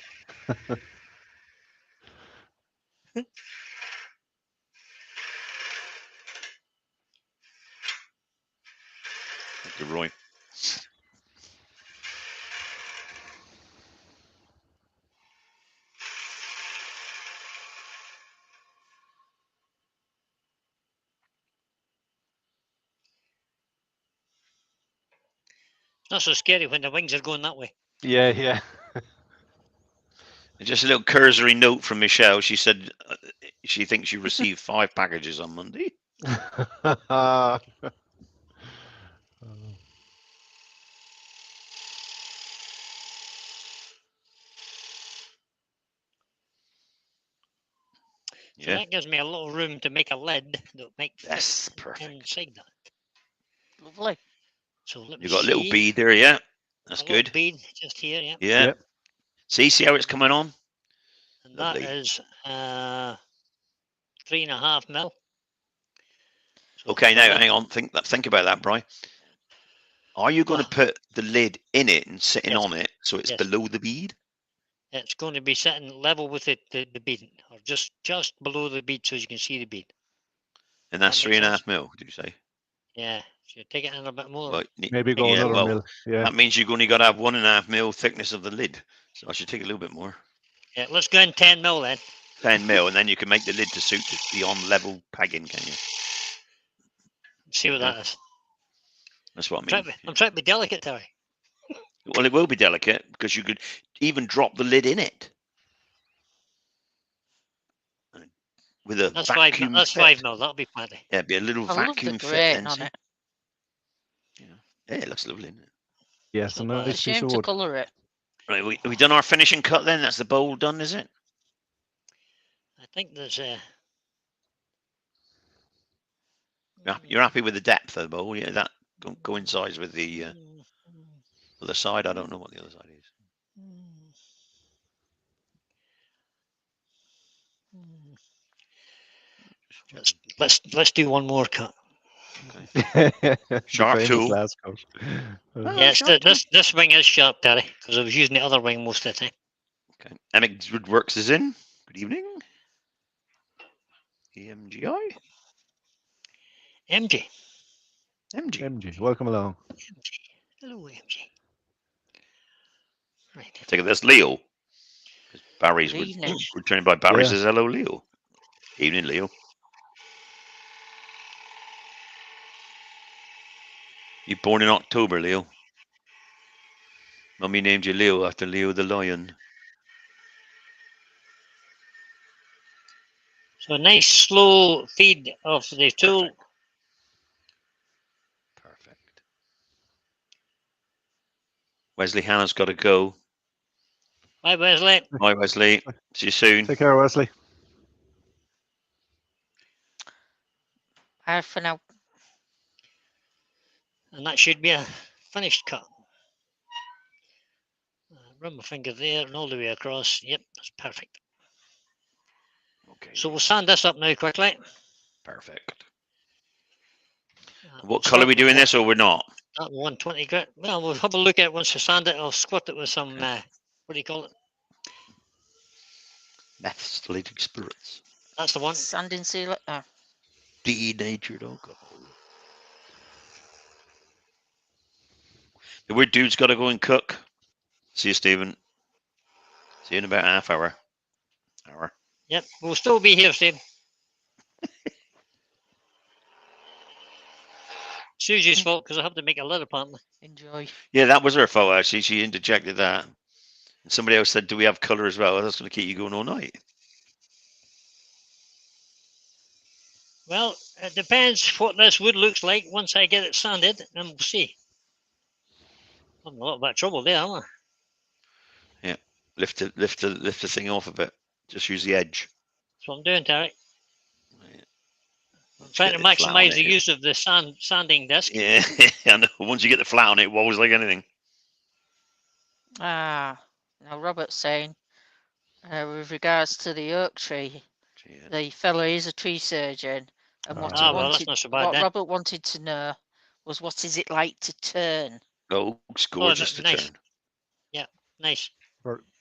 Thank you, Roy. Not so scary when the wings are going that way. Yeah, yeah. Just a little cursory note from Michelle. She said she thinks you received 5 packages on Monday. So Yeah, that gives me a little room to make a lid that might that's fit perfect. inside that. Lovely. So let me You got a little see. bead there, yeah. That's A little good. bead just here, yeah. Yeah. Yep. See how it's coming on? And Lovely. that is 3.5 mil. So Okay, now further. hang on. Think about that, Bri. Are you going to Well, put the lid in it and sitting yes, on it so it's yes. below the bead? It's going to be sitting level with the bead, or just below the bead so you can see the bead. And that's That makes 3.5 sense? mil, did you say? Yeah. So you take it in a bit more. Well, Maybe go yeah, another well, mil. Yeah. that means you've only got to have 1.5 mil thickness of the lid. So I should take a little bit more. Yeah, let's go in 10 mil then. 10 mil, and then you can make the lid to suit to be on level pegging, can you? See what Yeah. that is. That's what I mean. I'm trying to be delicate, Terry. Well, it will be delicate because you could even drop the lid in it with a That's vacuum That's fit. 5 mil. That'll be plenty. Yeah, be a little I love the vacuum fit grain then. on See? it. Yeah, it looks lovely, isn't it? Yes, It's a not bad. nice It's a piece shame of to wood. colour it. Right, we done our finishing cut then. That's the bowl done, is it? I think there's a. You're happy with the depth of the bowl? Yeah, that coincides with the other side. I don't know what the other side is. Let's do one more cut. The Sharp famous tool. last cut. Oh, Yeah, sharp tool. this wing is sharp, Terry, because I was using the other wing most of the time. Okay. MX Woodworks is in. Good evening. EMGI. MJ. MG. MG, welcome along. MJ. Hello, MJ. Right. Take it. That's Leo. Barry's Good evening. returning by Barry Yeah. says hello, Leo. Evening, Leo. You born in October, Leo. Mummy named you Leo after Leo the lion. So a nice slow feed of the tool. Perfect. Wesley Hannah's got to go. Bye, Wesley. Bye, Wesley. See you soon. Take care, Wesley. Bye for now. And that should be a finished cut. Run my finger there and all the way across. Yep, that's perfect. Okay. So we'll sand this up now quickly. Perfect. We'll What colour are we start doing with this, or we're not? that 120 grit. Well, we'll have a look at it once we sand it. I'll squirt it with some, what do you call it? Methylated spirits. That's the one. Sanding sealer. Oh, Denatured alcohol. The weird dude's got to go and cook. See you, Stephen. See you in about half hour. Yep, we'll still be here, Steve. Susie's fault because I have to make a lid apparently. enjoy. Yeah, that was her fault, actually. She interjected that. And somebody else said, do we have colour as well? That's going to keep you going all night. Well, it depends what this wood looks like once I get it sanded, and we'll see. I'm in a little bit of trouble there, aren't I? Yeah, lift the thing off of it. Just use the edge. That's what I'm doing, Terry. Right. I'm trying to maximise the use of the sanding disc. Yeah, I know. Once you get the flat on it, it wobbles like anything. Ah, now Robert's saying, with regards to the oak tree, Yeah. the fella is a tree surgeon, and what he well, that's wanted, not so bad what then. Robert wanted to know was what is it like to turn? Oh, it's gorgeous to nice. turn. Yeah, nice.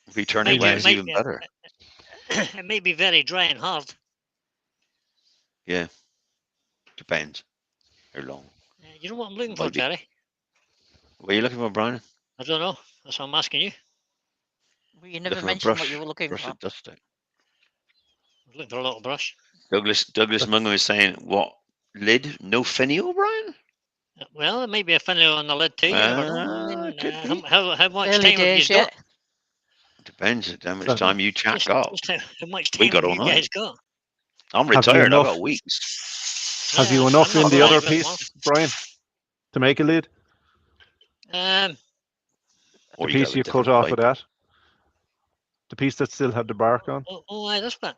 If you turn it Maybe well, it it's might even be- better. It may be very dry and hard. Yeah, depends how long. You know what I'm looking for, Might be. Terry? What are you looking for, Brian? I don't know. That's what I'm asking you. Well, you never Looking for a mentioned what brush. you were looking Brush for. the dust out. I'm looking for a little brush. Douglas Mungo is saying, what, lid? No finial, Brian? Well, it might be a finial on the lid too. You never know. could how, be. how much Early time have you days got? yet. Depends how much So- time you chat Just, got. just how much We time got have all you night. guys got? I'm Have you retired. I've enough? got weeks. Have you Yeah, enough I'm in not the other retired, but piece, Brian, to make a lid? Um, Or The you got piece a you cut different off pipe. of that? The piece that still had the bark on? aye, this bit.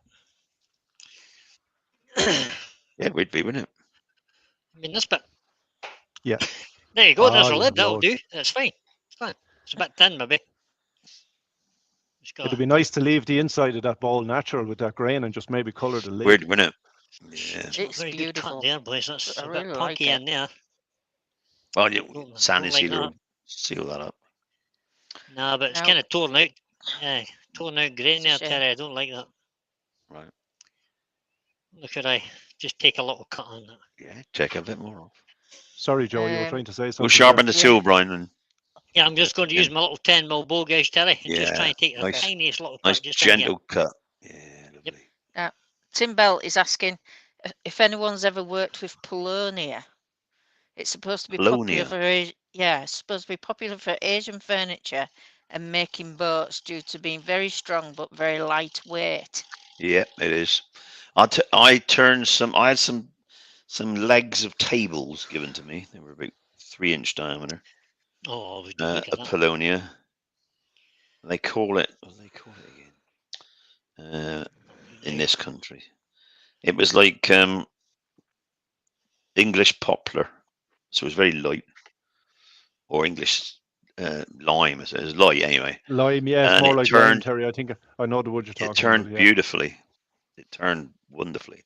Yeah, we'd be, wouldn't it? I mean, this bit. Yeah. There you go. There's Oh, a you lid. have That'll loads. do. That's fine. It's fine. It's a bit thin, maybe. It's got, It'd be nice to leave the inside of that bowl natural with that grain and just maybe colour the lid. Weird, wouldn't it? Yeah. it's not It's very good cut beautiful. there, boys. That's I a really bit like punky it. in there. Well, you, Don't sanding like sealer that. will seal that up. Nah, but it's No. kind of torn out. Yeah, torn out grain It's a there, shame. Terry. I don't like that. Right. Look at I just take a little cut on that. Yeah, check a bit more off. Sorry, Joe, you were Um, trying to say something. We'll sharpen there. the Yeah. tool, Brian, and Yeah, I'm just going to use Yeah. my little 10mm bow gauge, Terry, and just try Yeah, and take a nice- tiniest little nice cut just in here. gentle cut. Yeah, lovely. Tim Bell is asking if anyone's ever worked with Polonia. It's supposed to be popular Polonia. for it's supposed to be popular for Asian furniture and making boats due to being very strong but very lightweight. Yeah, it is. I turned some. I had some legs of tables given to me. They were about 3-inch diameter. Oh, we do look A at that. Polonia. They call it. What do they call it again? In this country, it was like English poplar, so it was very light, or English lime. So it was light anyway. Lime, yeah, it's And more it like lime, turned- Terry. I think I know the wood you're talking It turned about. Yeah. beautifully. It turned wonderfully.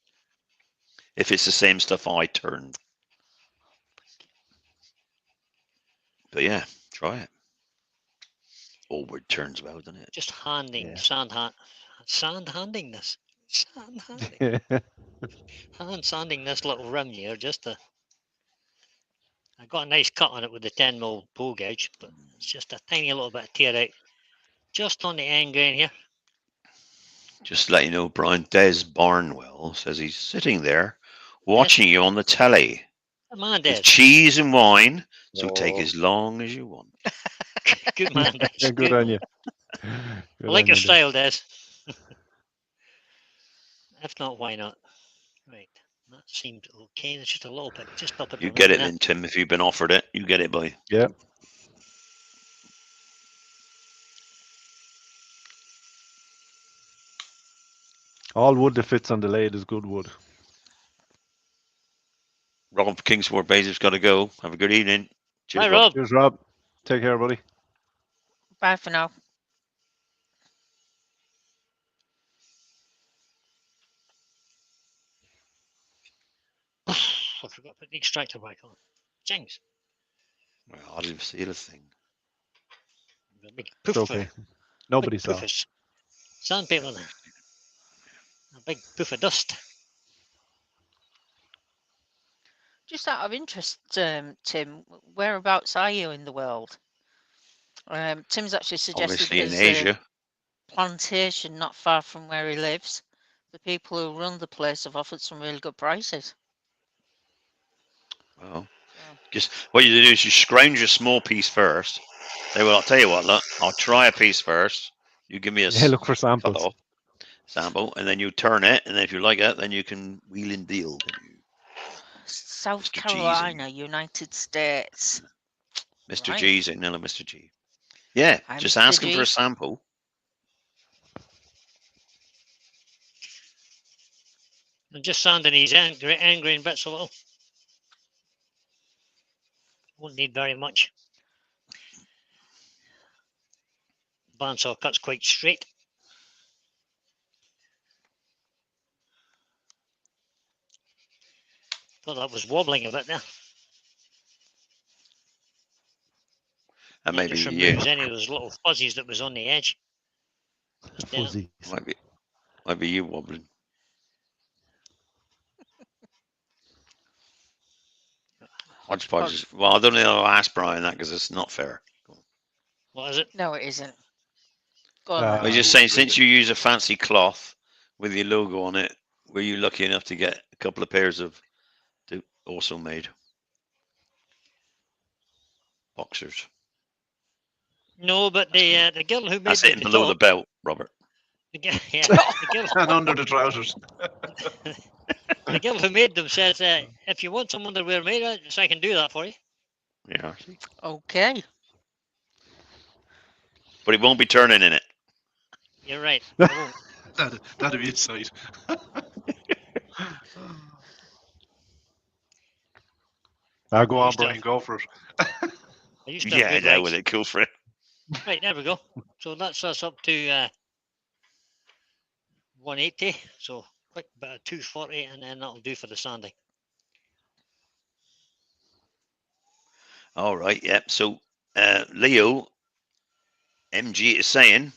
If it's the same stuff I turned. But yeah, try it. All wood turns well, doesn't it? Just handing, Yeah. sand handing this. Sand handing. Hand sanding this little rim here just to. I got a nice cut on it with the 10mm bow gauge, but it's just a tiny little bit of tear out just on the end grain here. Just to let you know, Brian, Des Barnwell says he's sitting there watching you on the telly Good man, with Des. cheese and wine. So take Oh. as long as you want. Good man, Des. Yeah, good on you. I Good like on your you, style, Des. If not, why not? Right. That seemed okay. There's just a little bit, just up at the You get rim it there. then, Tim. If you've been offered it, you get it, boy. Yeah. All wood that fits on the lathe is good wood. Rob Kingsford Basil's got to go. Have a good evening. Cheers, Hi, Rob. Rob. Cheers, Rob. Take care, buddy. Bye for now. I forgot to put the extractor back on. Jinx. Well, I didn't see the thing. A big It's poof okay. of, Nobody big saw. poof of sandpaper there. A big poof of dust. Just out of interest, Tim, whereabouts are you in the world? Tim's actually suggested Obviously in there's Asia. a plantation not far from where he lives. The people who run the place have offered some really good prices. Well, So, just what you do is you scrounge a small piece first. Say, well, I'll tell you what, look, I'll try a piece first. You give me a Yeah, look for cut samples. off sample, and then you turn it, and then if you like it, then you can wheel and deal. South Mr. G's Carolina, United States. Mr. Right. G's in Nilla, Mr. G. Yeah, Hi, just Mr. ask him for G. a sample. I'm just sanding these end grain bits a little. Won't need very much. Bandsaw cuts quite straight. Thought that was wobbling a bit there. And That maybe just you. removes any of those little fuzzies that was on the edge. There. Fuzzies. Might be you wobbling. Hodgepodge. Well, I don't know. I'll ask Brian that because it's not fair. What is it? No, it isn't. Go on, Ah, then. I was just saying, since you use a fancy cloth with your logo on it, were you lucky enough to get a couple of pairs of also made boxers? No, but the girl who made That's it the below the top, belt, Robert. yeah, the girl, And under the trousers. the girl who made them says, if you want some underwear made, I can do that for you. Yeah, see? Okay. But it won't be turning in it. You're right. I won't. That'd be inside. Go I on, used to Brian, have, go for it. I used to have Yeah, good that legs. was it. Cool for it. Right, there we go. So that's us up to 180. So quick bit of 240, and then that'll do for the sanding. All right, yep. So Leo MG is saying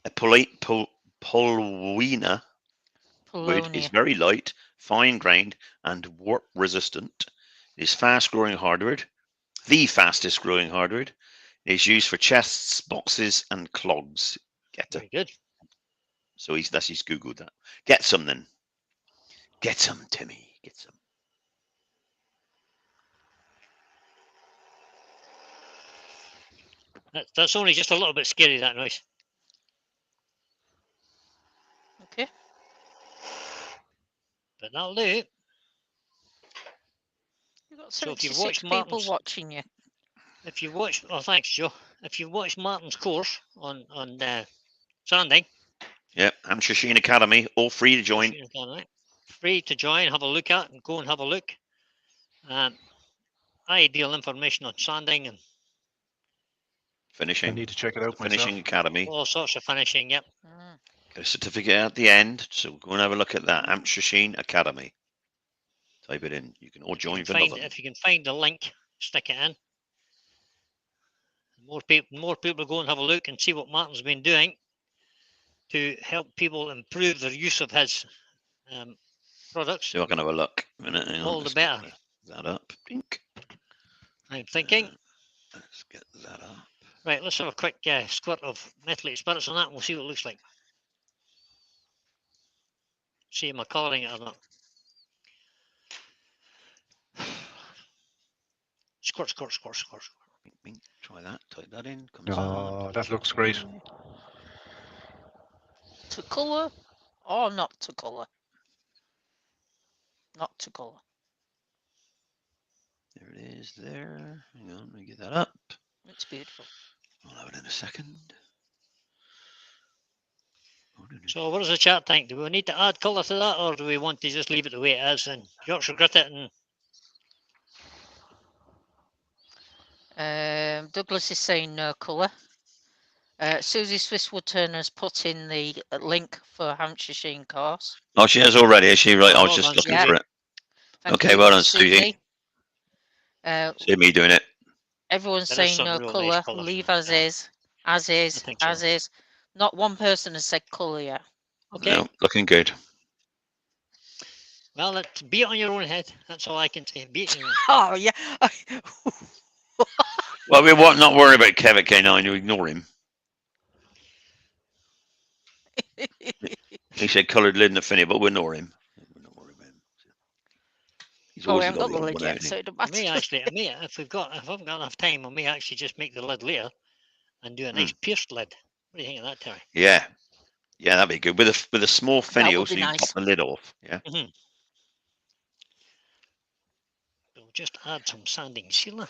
a Polina wood is Polonia. very light, fine grained, and warp resistant. It is fast growing hardwood, the fastest growing hardwood. It is used for chests, boxes, and clogs. Get it. Very good. So he's googled that. Get some then. Get some, Timmy. Get some. That's only just a little bit scary, that noise. Okay. But that'll do. You've got So if you've 76 watched people Martin's, watching you. if you watch, oh thanks, Joe. If you watch Martin's course on sanding, Yep, Hampshire Sheen Academy, all free to join. free to join, have a look at, and go and have a look. Ideal information on sanding and I Finishing. need to check it out Finishing myself. Academy. all sorts of finishing. Yep. Mm. Get a certificate at the end. So go and have a look at that. Hampshire Sheen Academy. Type it in. You can all join for nothing. If you can find the link, stick it in. More people go and have a look and see what Martin's been doing to help people improve their use of his products. So I can have a look. A minute, hang on. All the Let's get better. that up. Pink. I'm thinking. Let's get that up. Right, let's have a quick squirt of methylated spirits on that and we'll see what it looks like. See am I colouring it or not. Squirt, squirt, squirt, squirt, squirt. Pink, pink. Try that. Type that in. Comes Oh, on. that looks great. To colour or not to colour? Not to colour. There it is. There. Hang on. Let me get that up. It's beautiful. I'll have it in a second. So what does the chat think? Do we need to add colour to that or do we want to just leave it the way it is and Yorkshire grit it? And Douglas is saying no colour. Susie Swisswood Turner has put in the link for Hampshire Sheen course. Oh, she has already. Is she right? I was well just done, looking Susie. for it. Thank Okay, you, well done, Susie. Susie. See me doing it. Everyone's There is saying some no real nice colour. colours Leave in it, as yeah. is. As is. think so. As is. Not one person has said colour yet. Okay. No, looking good. Well, be it on your own head. That's all I can say. Be it. Oh yeah. Well, we're not worrying about Kevin K9. You ignore him. He said coloured lid in the finish, but we'll ignore him. We're not worried about him. He's Oh, we always haven't got the odd lid one yet, out, so isn't it don't I may matter. actually, if I've got enough time, I may actually just make the lid later and do a nice pierced lid. What do you think of that, Terry? he? Yeah, that'd be good with a small finial, would so be you nice. pop the lid off. Yeah. We'll just add some sanding sealer.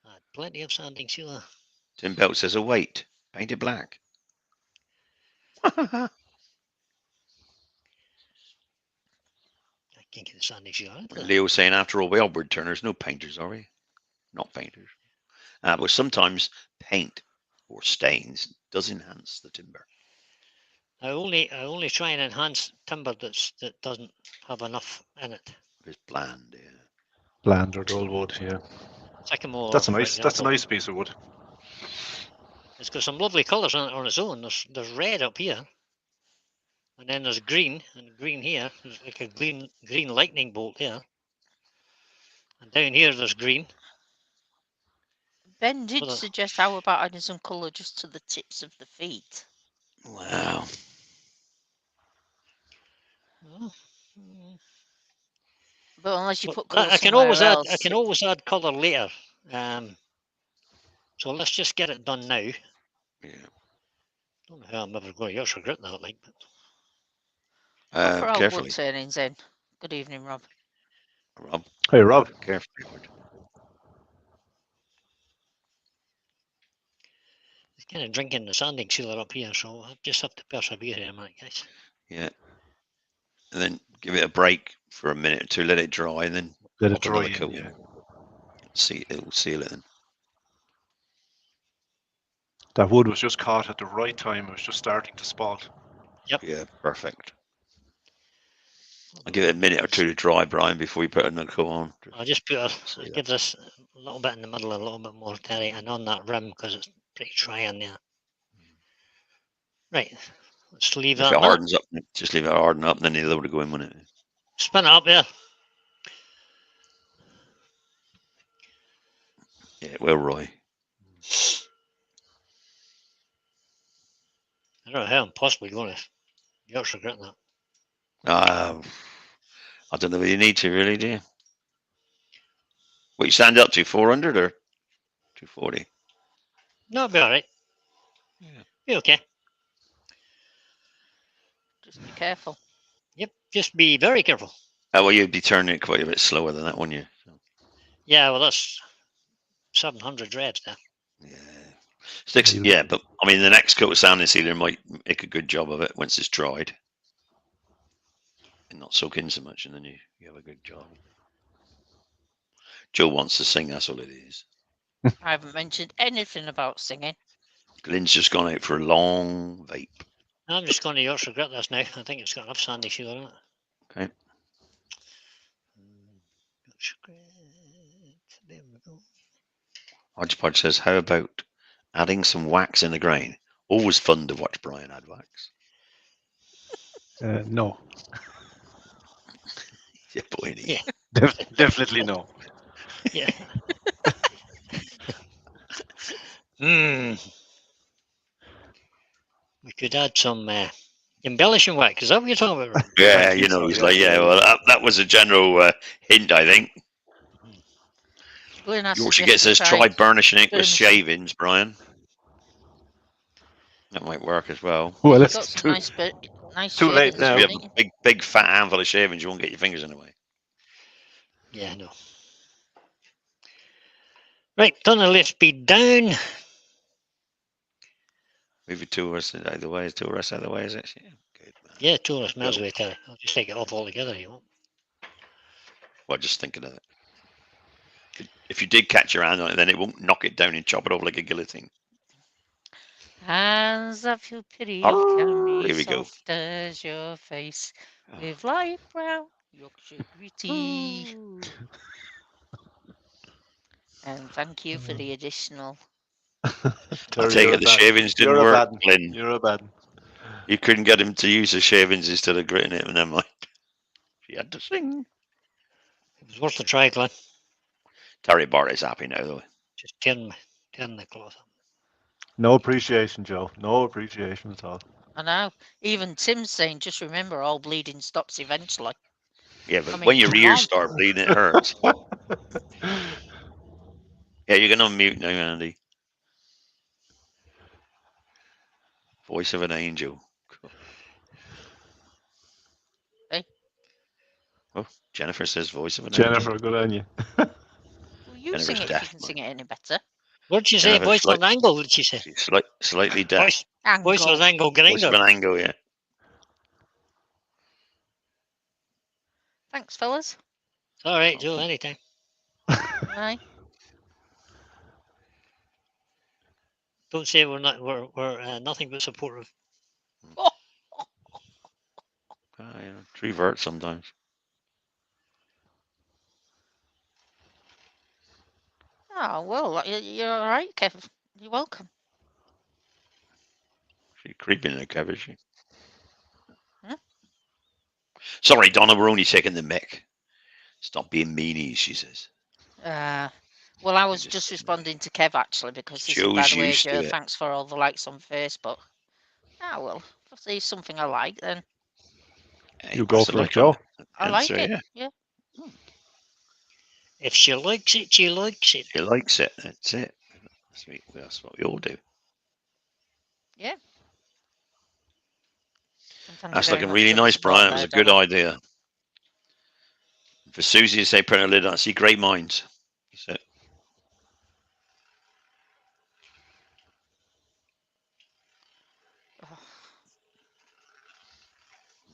Add plenty of sanding sealer. Tim Belt says, "Oh wait, paint it black." I can't get the sanding sealer. Leo's saying, after all, we are wood turners, no painters, are we? Not painters. But sometimes paint or stains does enhance the timber. I only try and enhance timber that doesn't have enough in it. It's bland, yeah. Bland or dull wood, yeah. Sycamore, That's for a nice example. piece of wood. It's got some lovely colours on its own. There's red up here, and then there's green, and green here. There's like a green lightning bolt here, and down here there's green. Ben did suggest how about adding some colour just to the tips of the feet. Wow. But unless you put colour I can somewhere always else, add colour later. So let's just get it done now. Yeah. Don't know how I'm ever going to Yorkshire grit that, like, but Put our wood Carefully, turnings in. Good evening, Rob. Rob. Hey, Rob. Carefully, Wood. it's kind of drinking the sanding sealer up here, so I just have to persevere here, man, guys. Yeah. And then give it a break for a minute or two. Let it dry, and then Let it pop dry another in, coat. yeah. See, it'll seal it then. That wood was just caught at the right time. It was just starting to spot. Yeah, perfect. I'll give it a minute or two to dry, Brian, before you put another coat on. I'll just put See that. give this a little bit in the middle, a little bit more Terry, and on that rim because it's pretty dry in there. Right, let's leave If that it a minute. hardens up, just leave it harden up, and then the other would go in, wouldn't it? Spin it up there. Yeah, it will, Roy. I don't know how I'm possibly going to Yorkshire grit that. I don't know if you need to, really, do you? What you stand up to, 400 or 240? No, it'll be all right. Yeah. Be okay. Just be careful. Yep, just be very careful. Oh, well, you'd be turning it quite a bit slower than that, wouldn't you? So, Yeah, well, that's 700 revs there. yeah. Sticks, yeah, but I mean, the next coat of sanding sealer might make a good job of it once it's dried and not soak in so much, and then you have a good job. Joe wants to sing, that's all it is. I haven't mentioned anything about singing. Glenn's just gone out for a long vape. I'm just going to Yorkshire grit this now. I think it's got enough sandy sealer in it. Okay. Yorkshire grit. There we go. Hodgepodge says, how about adding some wax in the grain? Always fun to watch Brian add wax. No. Yeah, boy. Yeah. Definitely no. Yeah. Hmm. We could add some embellishing wax. Is that what you're talking about? Yeah, Right. you know, so, he's yeah. like, yeah, well, that was a general hint, I think. Glenn, I Yorkshire suggest gets you says, try burnishing it with burnish- shavings, Brian. That might work as well. Well, You've it's got some too, nice too late shavings, now. If you have haven't a big fat handful of shavings, you won't get your fingers in the way. Yeah, no. Right, turn the lift speed down. Move your tourists out of the way. Is tourists out of the way, is it? Yeah, good, man. Yeah, 200 miles Go. away, Terry. I'll just take it off altogether, you won't. Well, just thinking of it. If you did catch your hand on it, then it won't knock it down and chop it off like a guillotine. Hands of your pity can be Here we go. soft as your face, Oh. with light brown Yorkshire gritty. And thank you for the additional. I Terry, take you're it the a bad- shavings didn't you're a work, bad one. Glenn. You're a bad one. You couldn't get him to use the shavings instead of gritting it, and never mind. She had to sing. It was worth a try, Glenn. Terry Bart is happy now, though. Just turn the cloth up. No appreciation, Joe. No appreciation at all. I know. Even Tim's saying, just remember, all bleeding stops eventually. Yeah, but I mean, when your come ears on. start bleeding, it hurts. Yeah, you can unmute now, Andy. Voice of an angel. Hey. Oh, Jennifer says voice of an angel. Jennifer, good on you. Well, you Jennifer's sing it if deaf, you can man. sing it any better. What did she say? Jennifer's Voice slight- of an angle, did she say? She's slightly deaf. Voice of Angle. an angle Voice of grinder. an angle, yeah. Thanks, fellas. All right, Joe, anytime. Aye. Don't say we're nothing but supportive. Oh, Ah, yeah. Tree vert sometimes. well, you're all right, Kev. You're welcome. She's creeping in a cab, is she? Hmm? Sorry, Donna, we're only taking the mick. Stop being meanies, she says. Well, I was just just saying. responding to Kev actually because he said, by Joe's the way, used to Joe, it. thanks for all the likes on Facebook. Well, if I see something I like, then Hey, You go what's the for it, like Joe. on I like answer, it. yeah. Yeah. If she likes it, she likes it. She likes it. That's it. That's what we all do. Yeah. Sometimes That's you're very looking much really on the nice, spot Brian. It there, was a good Donna. idea. For Susie to say, put a lid on, see, great minds. That's it. Oh,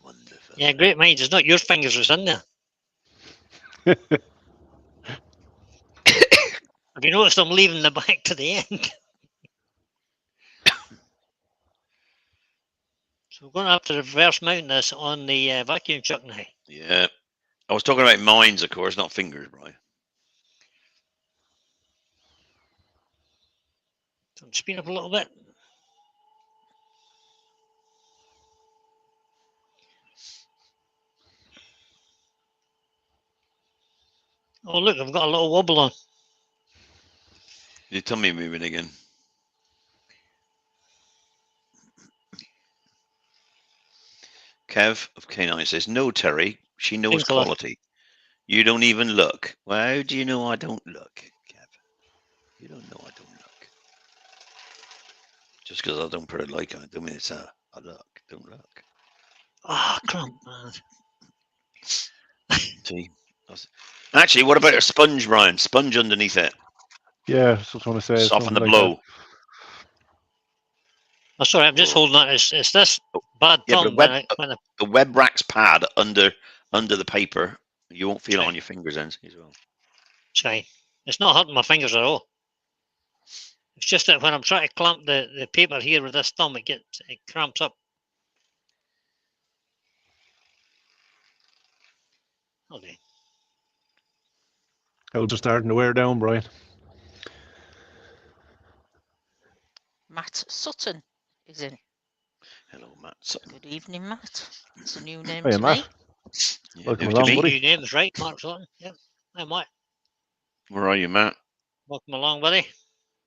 Wonderful. Yeah, great minds. It's not your fingers that's in there. Have you noticed I'm leaving the back to the end? So we're going to have to reverse mount this on the vacuum chuck now. Yeah. I was talking about minds, of course, not fingers, Brian. So speed up a little bit. Oh, look, I've got a little wobble on. Your tummy moving again. Kev of K9 says, no, Terry, she knows Same colour. quality. You don't even look. Well, how do you know I don't look, Kev? You don't know I don't look. Just because I don't put a like on it, don't mean it's a look. Don't look. Ah, crump, man. See? Actually, what about a sponge, Brian? Sponge underneath it. Yeah, I was just want to say Soften the something like blow. Oh, sorry, I'm just Oh. holding on. It's this bad Yeah, but thumb when I the web racks pad under the paper. You won't feel it Right. on your fingers ends as well. it's fine. It's not hurting my fingers at all. It's just that when I'm trying to clamp the paper here with this thumb, it cramps up. Okay. that. It'll just starting to wear down, Brian. Matt Sutton is in. Hello, Matt Sutton. Good evening, Matt. It's a new name Hiya, to Matt. me. Yeah, Welcome new along, to me. buddy. Your name is right, Mark Sutton. Yep. Hi, Mike. Where are you, Matt? Welcome along, buddy.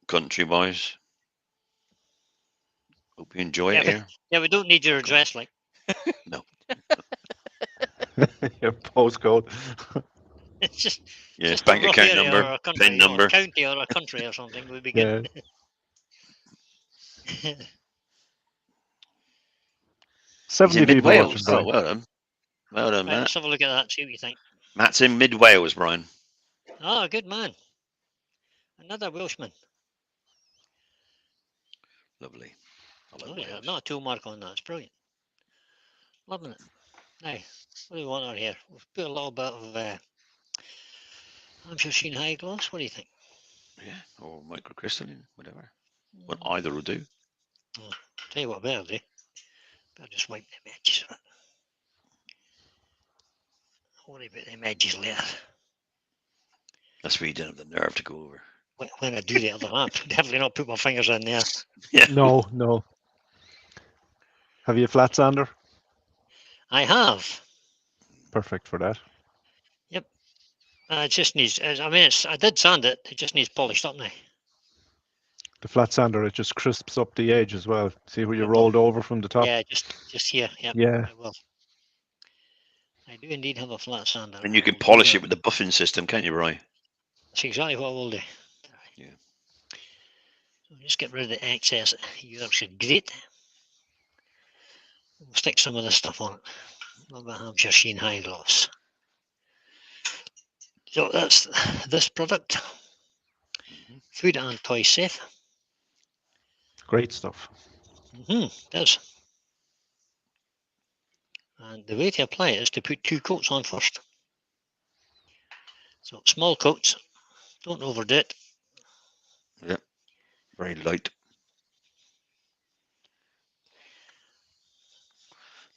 Country boys. Hope you enjoy it here. Yeah, we don't need your Welcome. address, like. No. Your postcode. It's just Yeah, just bank a rough account area number, or a country, PIN number. or a county or a country or something would be good. Yeah. He's 70 in mid people watching, Wales. Brian. Oh, well done. Well done, Right, Matt. let's have a look at that, see what you think. Matt's in mid Wales, Brian. Oh, good man. Another Welshman. Lovely. I Oh, love yeah, Wales. not a tool mark on that. It's brilliant. Loving it. Now, what do we want on here? We've put a little bit of Hampshire Sheen High Gloss. What do you think? Yeah, or microcrystalline, whatever. Well, either will do. Tell you what, better do. Better just wipe them edges of it. I'll worry about them edges later. That's where you didn't have the nerve to go over. When I do the other half, definitely not put my fingers in there. Yeah. No. Have you a flat sander? I have. Perfect for that. It just needs. I mean, I did sand it. It just needs polished up now. The flat sander, it just crisps up the edge as well. See where you It will. rolled over from the top? Yeah, just here. Yep, Yeah. I will. I do indeed have a flat sander. And you can I'll do polish that. it with the buffing system, can't you, Roy? That's exactly what I will do. Yeah. So just get rid of the excess Yorkshire grit. We'll stick some of this stuff on it. A little bit of Hampshire Sheen High Gloss. So that's this product. Food and toy safe. Great stuff. Does. And the way to apply it is to put 2 coats on first. So small coats, don't overdo it. Yep. Very light.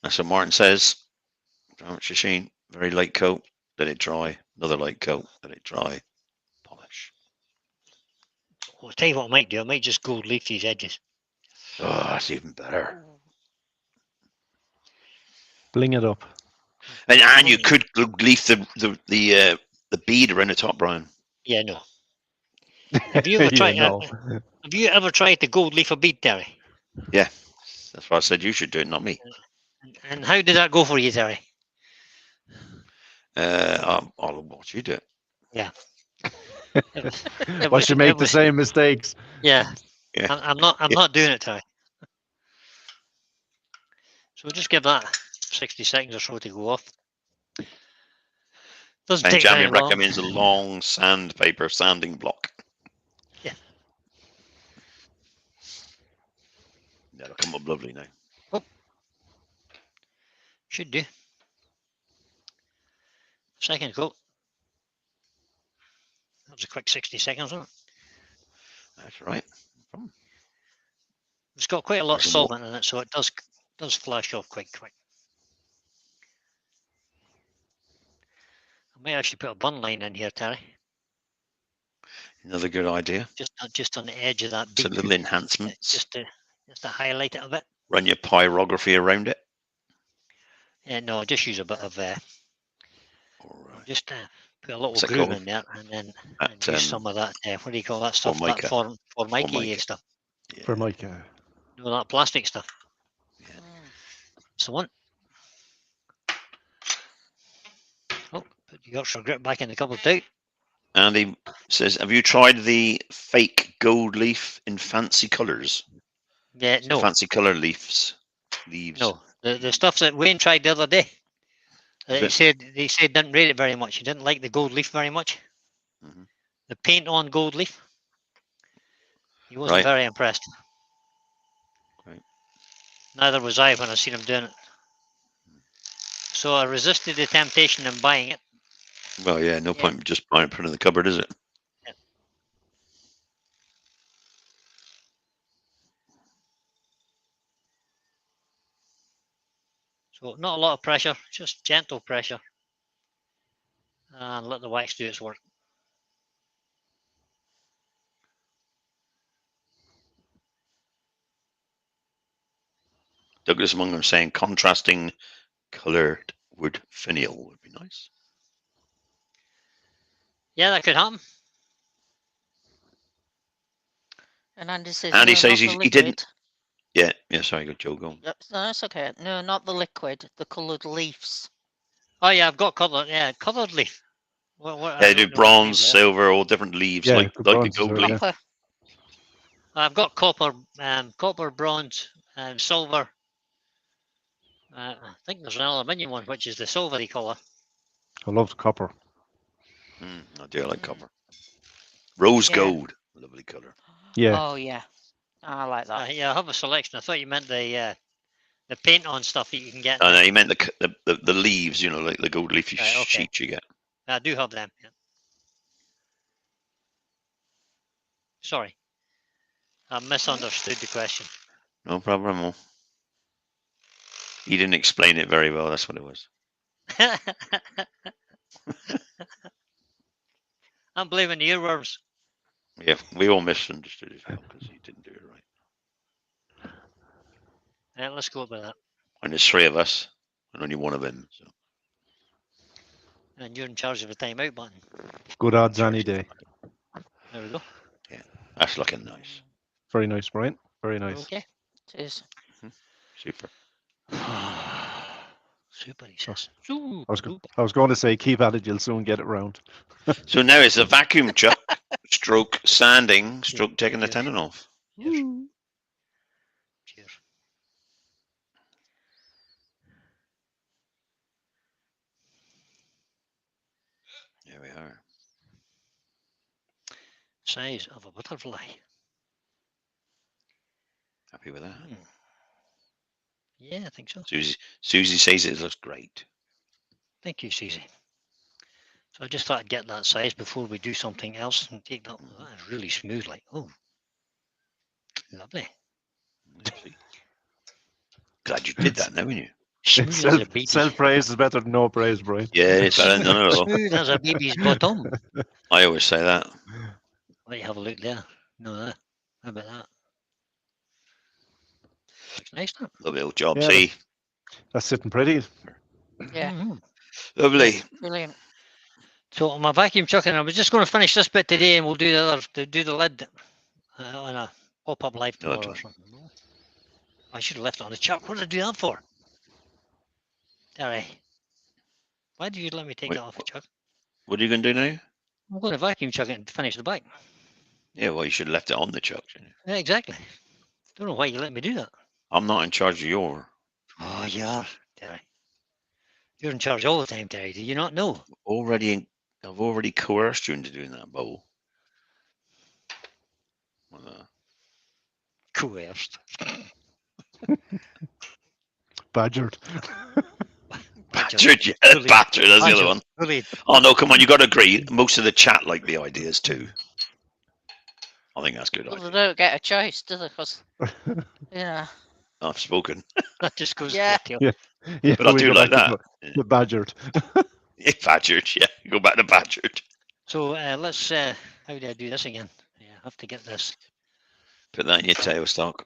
That's what Martin says. Shasheen, very light coat, let it dry. Another light coat, let it dry. Polish. I'll tell you what I might do. I might just gold leaf these edges. Oh, that's even better. Bling it up. And you could leaf the bead around the top, Brian. Yeah, no. Have you ever tried? no. Have you ever tried to gold leaf a bead, Terry? Yeah, that's why I said you should do it, not me. And how did that go for you, Terry? I'll watch you do it. Yeah. It Once you it make the was- same mistakes. Yeah, Yeah. I'm not doing it today. So we'll just give that 60 seconds or so to go off. Doesn't And take very Jamie long. recommends a long sandpaper sanding block. Yeah. That'll come up lovely now. Should do. Second coat. That was a quick 60 seconds, wasn't it? That's right. It's got quite a lot of Some more. solvent in it, so it does flash off quite quick. I may actually put a bun line in here, Terry, Another good idea. just on the edge of that It's a beak, little enhancement. just to highlight it a bit. Run your pyrography around it. No, just use a bit of Or, just put a little What's it groove called? in there, and then That, use some of that. What do you call that stuff? Formica. That formica Formica. stuff. yeah. For Mike. No, that plastic stuff. Yeah. It's the one. Oh, put the Yorkshire grip back in the cupboard too. Andy says, have you tried the fake gold leaf in fancy colours? Yeah, no, Fancy colour leaves. no. The stuff that Wayne tried the other day. Is He it? said didn't rate it very much. He didn't like the gold leaf very much. Mhm. The paint on gold leaf. He wasn't Right. very impressed. Right. Neither was I when I seen him doing it. So I resisted the temptation in buying it. Well, yeah, no point just buying it, put it in the cupboard, is it? So not a lot of pressure, just gentle pressure. And let the wax do its work. Douglas Munger saying contrasting coloured wood finial would be nice. Yeah, that could happen. And Andy says, Andy no, says not the he liquid. didn't. Yeah, sorry, good Joe, go on. Yep, no, that's okay. No, not the liquid, the coloured leaves. Oh yeah, I've got coloured leaf. What, Yeah, I they don't do know what you mean bronze, by that. silver, all different leaves, Yeah, like the the bronze as gold well, leaf. Copper. I've got copper, bronze, silver. I think there's an aluminium one, which is the silvery colour. I love the copper. I do like copper. Rose Yeah. gold, lovely colour. Yeah. Oh, yeah. I like that. Yeah, I have a selection. I thought you meant the paint on stuff that you can get. Oh, no, you meant the leaves, like the gold leafy Right, okay. sheets you get. I do have them. Yeah. Sorry, I misunderstood the question. No problem. He didn't explain it very well, that's what it was. I'm blaming the earworms. Yeah, we all misunderstood as well because he didn't do it right. Let's go with that. And there's three of us, and only one of them. So And you're in charge of the timeout button. Good odds any day. There we go. that's looking nice. Very nice, Brian. Very We're nice. okay. It is. Super. Super, he says. I was going to say, keep at it. You'll soon get it round. So now it's a vacuum chuck, stroke sanding, stroke taking the Cheers. tendon off. Cheers. Cheers. There we are. Size of a butterfly. Happy with that. Yeah, I think so. Susie says it looks great. Thank you, Susie. So I just thought I'd get that size before we do something else and take that. That is really smooth, like, oh, lovely. See? Glad you did that now, didn't you? Smooth as a baby. Self praise is better than no praise, Brian. Yeah, it's better than none at all. Smooth as a baby's bottom. I always say that. Let you have a look there. No, that. How about that? Looks nice, doesn't Lovely little job, Yeah, see? That's sitting pretty. it? Yeah. Mhm. Lovely. Brilliant. So my vacuum chucking, I was just going to finish this bit today, and we'll do the lid on a pop-up live No, tomorrow or something. No? I should have left it on the chuck. What did I do that for? All right. Why did you let me take Wait, that off the chuck? What are you going to do now? I'm going to vacuum chuck it and finish the back. Yeah, well, you should have left it on the chuck, shouldn't you? Yeah, exactly. Don't know why you let me do that. I'm not in charge of your. Oh, you are, Terry. You're in charge all the time, Terry. Do you not know? I've already coerced you into doing that, bowl. Coerced. Badgered. Battered, yeah, Bullied. battered. That's the other Badgered. one. Bullied. Oh no, come on, you got to agree. Most of the chat like the ideas too. I think that's a good Well, they idea. don't get a choice, do they? Because, I've spoken, That just goes Yeah. to the Yeah, but I we do go like back to that. the badgered. Yeah, badgered, yeah. Go back to badgered. So let's. How do I do this again? Yeah, I have to get this. Put that in your tail stock.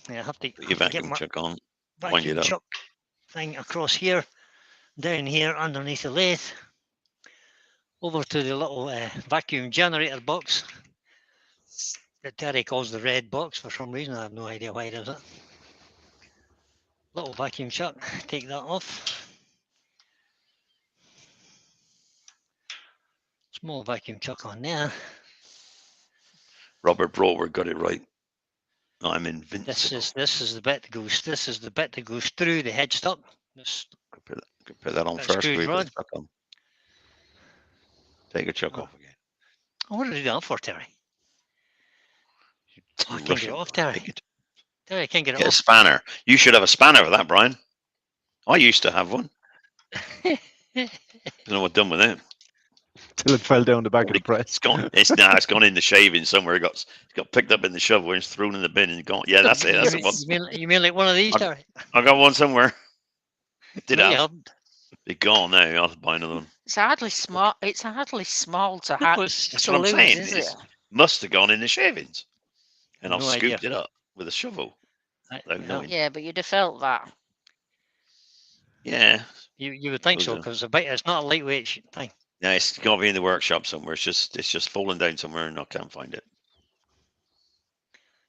Yeah, I have to, Put your get vacuum my chuck on. Wind vacuum it up. chuck thing across here, down here underneath the lathe, over to the little vacuum generator box that Terry calls the red box for some reason. I have no idea why he does it. Little vacuum chuck, take that off. Small vacuum chuck on there. Robert Brower got it right. I'm invincible. This is the bit that goes. This is the bit that goes through the headstock. This Could put that on That first. screwed We put rod. the chuck on. Take a chuck Oh. off again. I want to do that for Terry. Oh, I can't get Rushing, it off, Brian. Terry. Take it. Terry, I can't get it Get a off. spanner. You should have a spanner for that, Brian. I used to have one. Don't know what done with it. Till it fell down the back of the Probably- press. It's gone. It's gone in the shaving somewhere. It got picked up in the shovel and it's thrown in the bin and gone. Yeah, that's it. That's the one. You mean like one of these, I- Terry? I got one somewhere. Did No, you have. haven't. They're gone now. I'll have to buy another one. It's hardly small. It's hardly small to No, have it's- That's to what I'm lose, saying. is It's- it? Must have gone in the shavings. And I've No idea. scooped it up with a shovel. Without yeah. knowing. Yeah, but you'd have felt that. Yeah. You would think so Suppose because it's not a lightweight thing. Yeah, it's got to be in the workshop somewhere. It's just fallen down somewhere and I can't find it.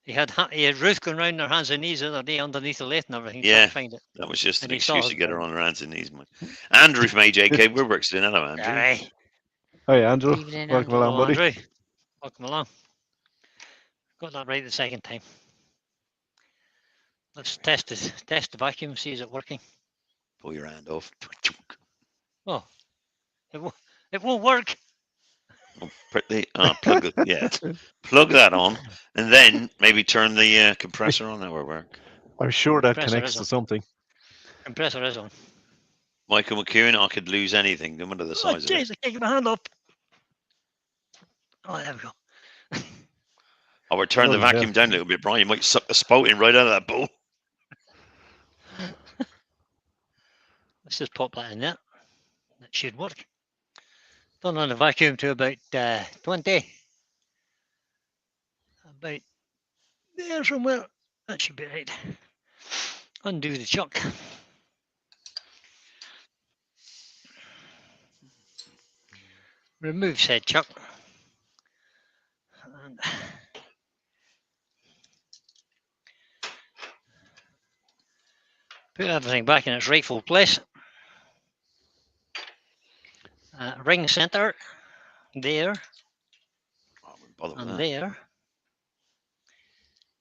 He had Ruth going round her hands and knees the other day underneath the lathe and everything. Yeah. Trying to find it. That was just an And he saw excuse it, to get her but- on her hands and knees. Andrew from AJK Woodworks doing. Hello, Andrew. Aye. Hi, Andrew. Evening, Welcome Andrew. along, buddy. Andrew. Welcome along. Got that right the second time. Let's test the vacuum, see is it working. Pull your hand off. Oh, it won't work. Plug it. Yeah, plug that on, and then maybe turn the compressor on. That will work. I'm sure that Compressor connects is to on. something. Compressor is on. Michael McEwen, I could lose anything, no matter the Oh, size of it. jeez, I can't get my hand up. Oh, there we go. I would turn the Bloody vacuum hell. down a little bit, Brian. You might suck the spouting right out of that bowl. Let's just pop that in there. That should work. Turn on the vacuum to about 20. About there somewhere. That should be right. Undo the chuck. Remove said chuck. And put everything back in its rightful place. Ring center. There. Oh, I wouldn't bother with And that. there.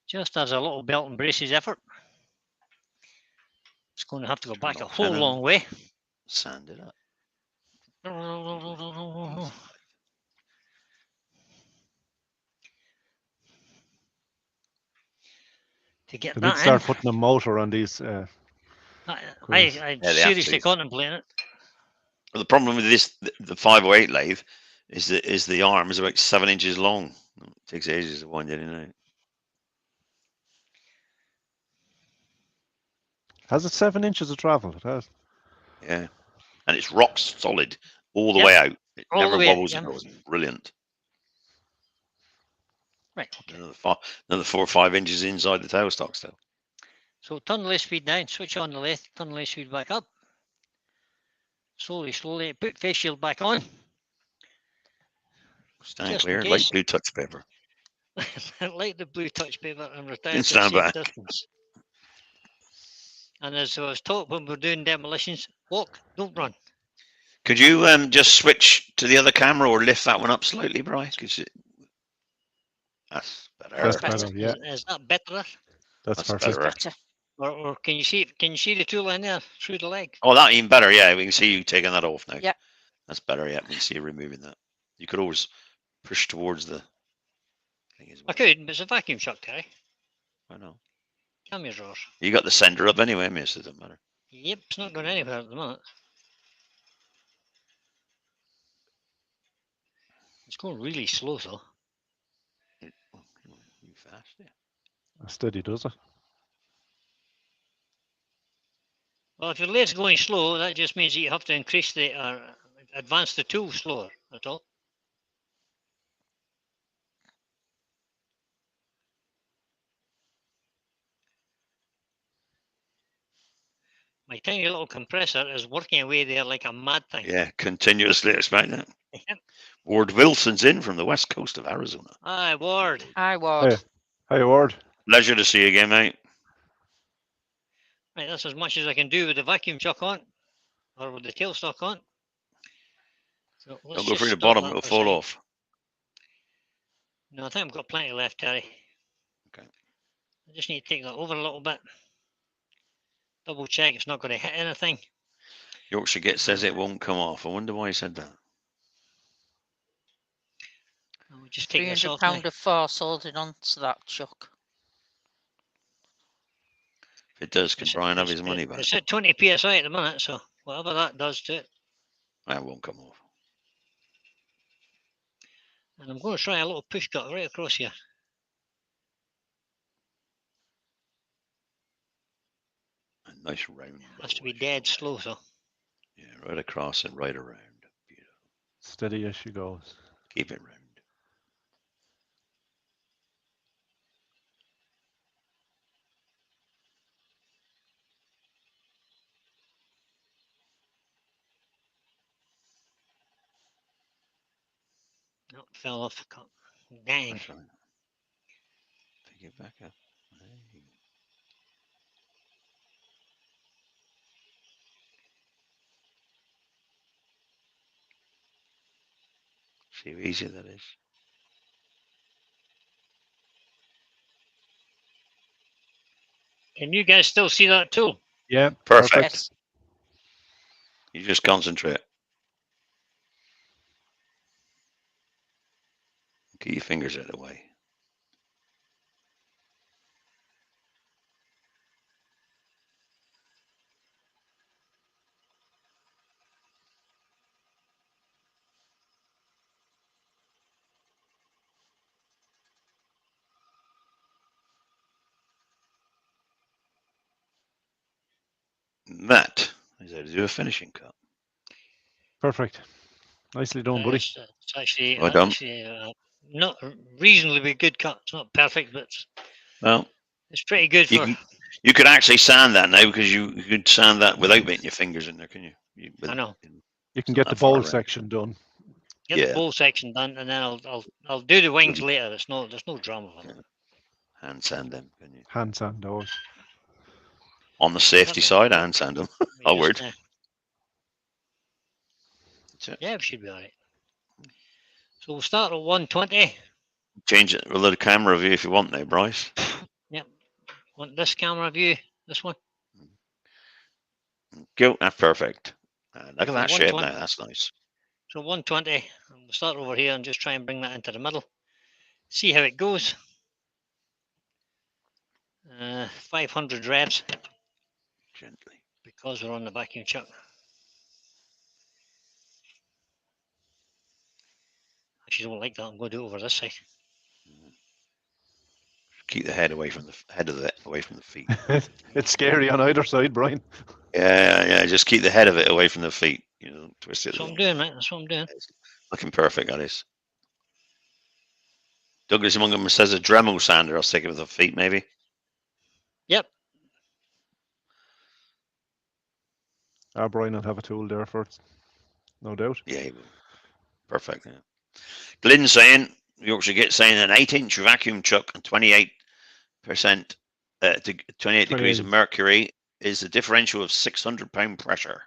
Just as a little belt and braces effort. It's going to have to go back a Not whole tenor. long way. Sand it up. To get They that need to start in. putting a motor on these. I Chris. I they have seriously to. contemplating it. Well, the problem with this, the 508 lathe, is the arm is about 7 inches long. It takes ages to wind it in and out. Has it 7 inches of travel? It has. Yeah, and it's rock solid all the Yep. way out. It All the never way out, wobbles. yeah. It goes brilliant. Right, okay. Another 4 or 5 inches inside the tailstock still. So turn the lathe speed down, switch on the lathe, turn the lathe speed back up. Slowly, put face shield back on. Stand Just in clear, case. light blue touch paper. Light the blue touch paper and return And to a stand safe back. distance. And as I was taught when we're doing demolitions, walk, don't run. Could you just switch to the other camera or lift that one up slightly, Bryce? That's better. That's better. better. Yeah, Is that better? that's That's perfect. better. Better. Or can you see it? Can you see the tool in there through the leg? Oh, that even better. Yeah, we can see you taking that off now. Yeah. That's better. Yeah, we can see you removing that. You could always push towards the thing as I well. could, but it's a vacuum chuck, Terry. I know. Camera drawers. You got the sender up anyway, miss. It doesn't matter. Yep, it's not going anywhere at the moment. It's going really slow, though. You fast, yeah. Steady does it. Well, if your lathe's going slow, that just means that you have to increase the advance the tool slower. That's all. My tiny little compressor is working away there like a mad thing. Yeah, continuously expanding it. Yep. Ward Wilson's in from the west coast of Arizona. Aye, Ward. Hi, Ward. Hey, hi, Ward. Pleasure to see you again, mate. Right, that's as much as I can do with the vacuum chuck on, or with the tailstock on. So let's Don't go just through the stop bottom, that it'll for a fall second. off. No, I think I've got plenty left, Terry. Okay. I just need to take that over a little bit. Double check it's not going to hit anything. Yorkshire Git says it won't come off. I wonder why he said that. I'll just take this off. £300 of force holding on to that chuck. If it does, can Brian have his money back? It's at 20 psi at the minute, so whatever that does to it. That won't come off. And I'm going to try a little push cut right across here. A nice round. Has to be blow, dead slow, so. Yeah, right across and right around. Beautiful. Steady as she goes. Keep it round. No, it fell off the cut. Dang. That's right. Pick it back up. There you go. See how easy that is. Can you guys still see that tool? Yeah, Perfect. Yes. You just concentrate. Get your fingers out of the way. That is how to do a finishing cut. Perfect. Nicely done, buddy. It's actually, Well done. not a reasonably good cut. It's not perfect, but Well, it's pretty good you for. you could actually sand that now because you could sand that without getting your fingers in there, can you? I know. You can It's get not the that far bowl around. section done. Get Yeah. the bowl section done, and then I'll do the wings later. There's no drama with it. Hand sand them, can you? Hand sand those. On the safety Perfect. side, hand sand them. Let me Oh, just, word. That's it. yeah, we should be all right. So we'll start at 120. Change it with a camera view if you want now, Bryce. Yep. Want this camera view? This one? Go. That's perfect. Look at So that shape 120. now. That's nice. So 120. And we'll start over here and just try and bring that into the middle. See how it goes. 500 revs Gently. because we're on the vacuum chuck. Actually, don't like that. I'm going to do it over this side. Keep the head away from away from the feet. It's scary on either side, Brian. Yeah. Just keep the head of it away from the feet. You know, twist it. That's what I'm doing, mate. That's what I'm doing. Looking perfect, that is. Douglas among them says a Dremel sander. I'll stick it with the feet, maybe. Yep. Our Brian will have a tool there for it, no doubt. Yeah, he will. Perfect. Yeah. Glyn saying Yorkshire Git saying an 8-inch vacuum chuck and 28% to 28 degrees of 28. mercury is the differential of 600 pound pressure.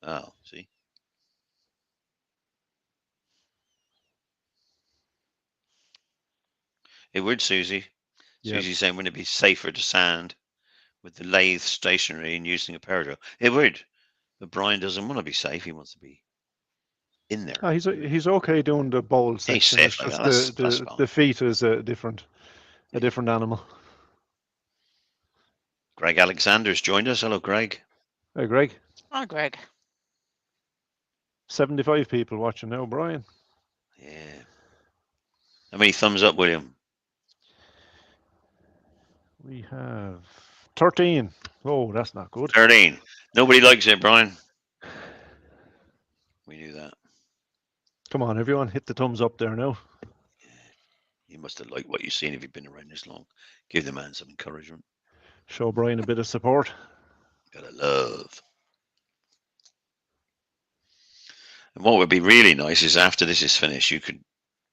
Oh, see, It would, Susie. Yeah. Susie's saying, wouldn't it be safer to sand with the lathe stationary and using a power drill? It would. But Brian doesn't want to be safe. He wants to be in there. Ah, he's okay doing the bowl section. safe It's like just that. That's fine. the feet is a different animal. Greg Alexander's joined us. Hello, Greg. Hey, Greg. Hi, Greg. 75 people watching now, Brian. Yeah. How many thumbs up, William? We have 13. Oh, that's not good. 13. Nobody likes it, Brian. We knew that. Come on, everyone, hit the thumbs up there now. You must have liked what you've seen if you've been around this long. Give the man some encouragement. Show Brian a bit of support. Gotta love. And what would be really nice is after this is finished, you could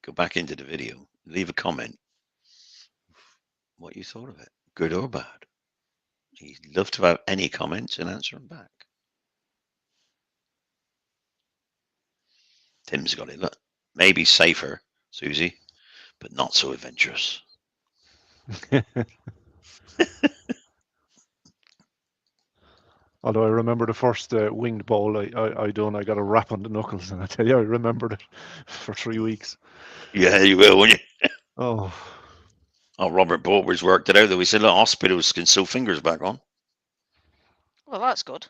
go back into the video, leave a comment, what you thought of it, good or bad. He'd love to have any comments and answer them back. Tim's got it. Look, maybe safer, Susie, but not so adventurous. Although I remember the first winged bowl I done, I got a rap on the knuckles, and I tell you, I remembered it for 3 weeks. Yeah, you will, won't you? Oh, Robert Baldwin's worked it out, though. He said, look, hospitals can sew fingers back on. Well, that's good.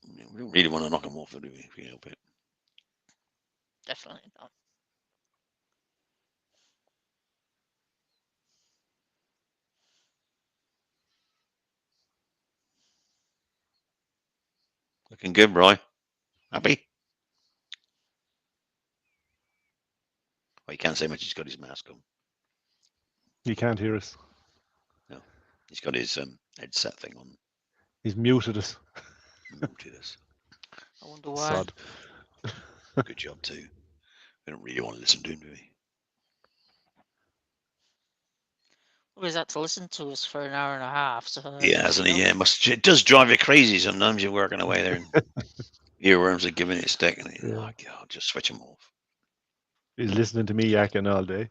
We don't really want to knock them off, do we, if we help it? Definitely not. Looking good, Roy. Happy? Well, he can't say much. He's got his mask on. you can't hear us. No, he's got his headset thing on. He's muted us. Muted us. I wonder why. Sod. Good job too. We don't really want to listen to him, do we? Well, he's had to listen to us for an hour and a half. So Yeah, hasn't he? Yeah, it does drive you crazy sometimes. You're working away there, and earworms are giving it stick, and Yeah. oh god, just switch them off. He's listening to me yakking all day.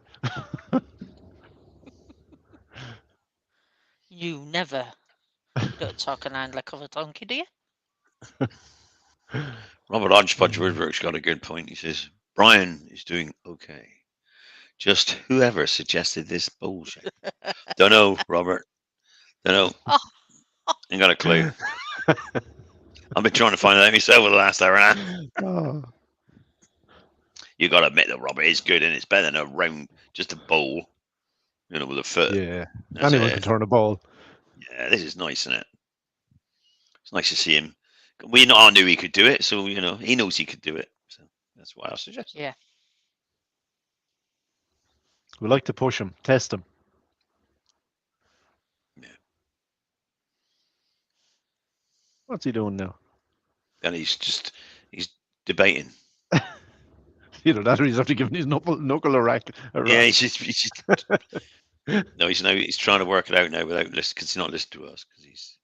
You never don't talk an hand like of a donkey, do you? Robert Hodgepodge Woodwork's got a good point. He says Brian is doing okay. Just whoever suggested this bullshit. Don't know, Robert. Don't know. Ain't got a clue. I've been trying to find out myself for the last hour and a half. Oh, You got to admit that, Robert, it's good, and it's better than a round, just a bowl, you know, with a foot. yeah. That's Anyone it. can turn a ball. Yeah, this is nice, isn't it? It's nice to see him. We all knew he could do it, so you know he knows he could do it. So that's why I suggest. Yeah. We like to push him, test him. Yeah. What's he doing now? And he's debating. Either that or he's after giving his knuckle a rack. Yeah, he's just no, he's trying to work it out now without listening, because he's not listening to us, because he's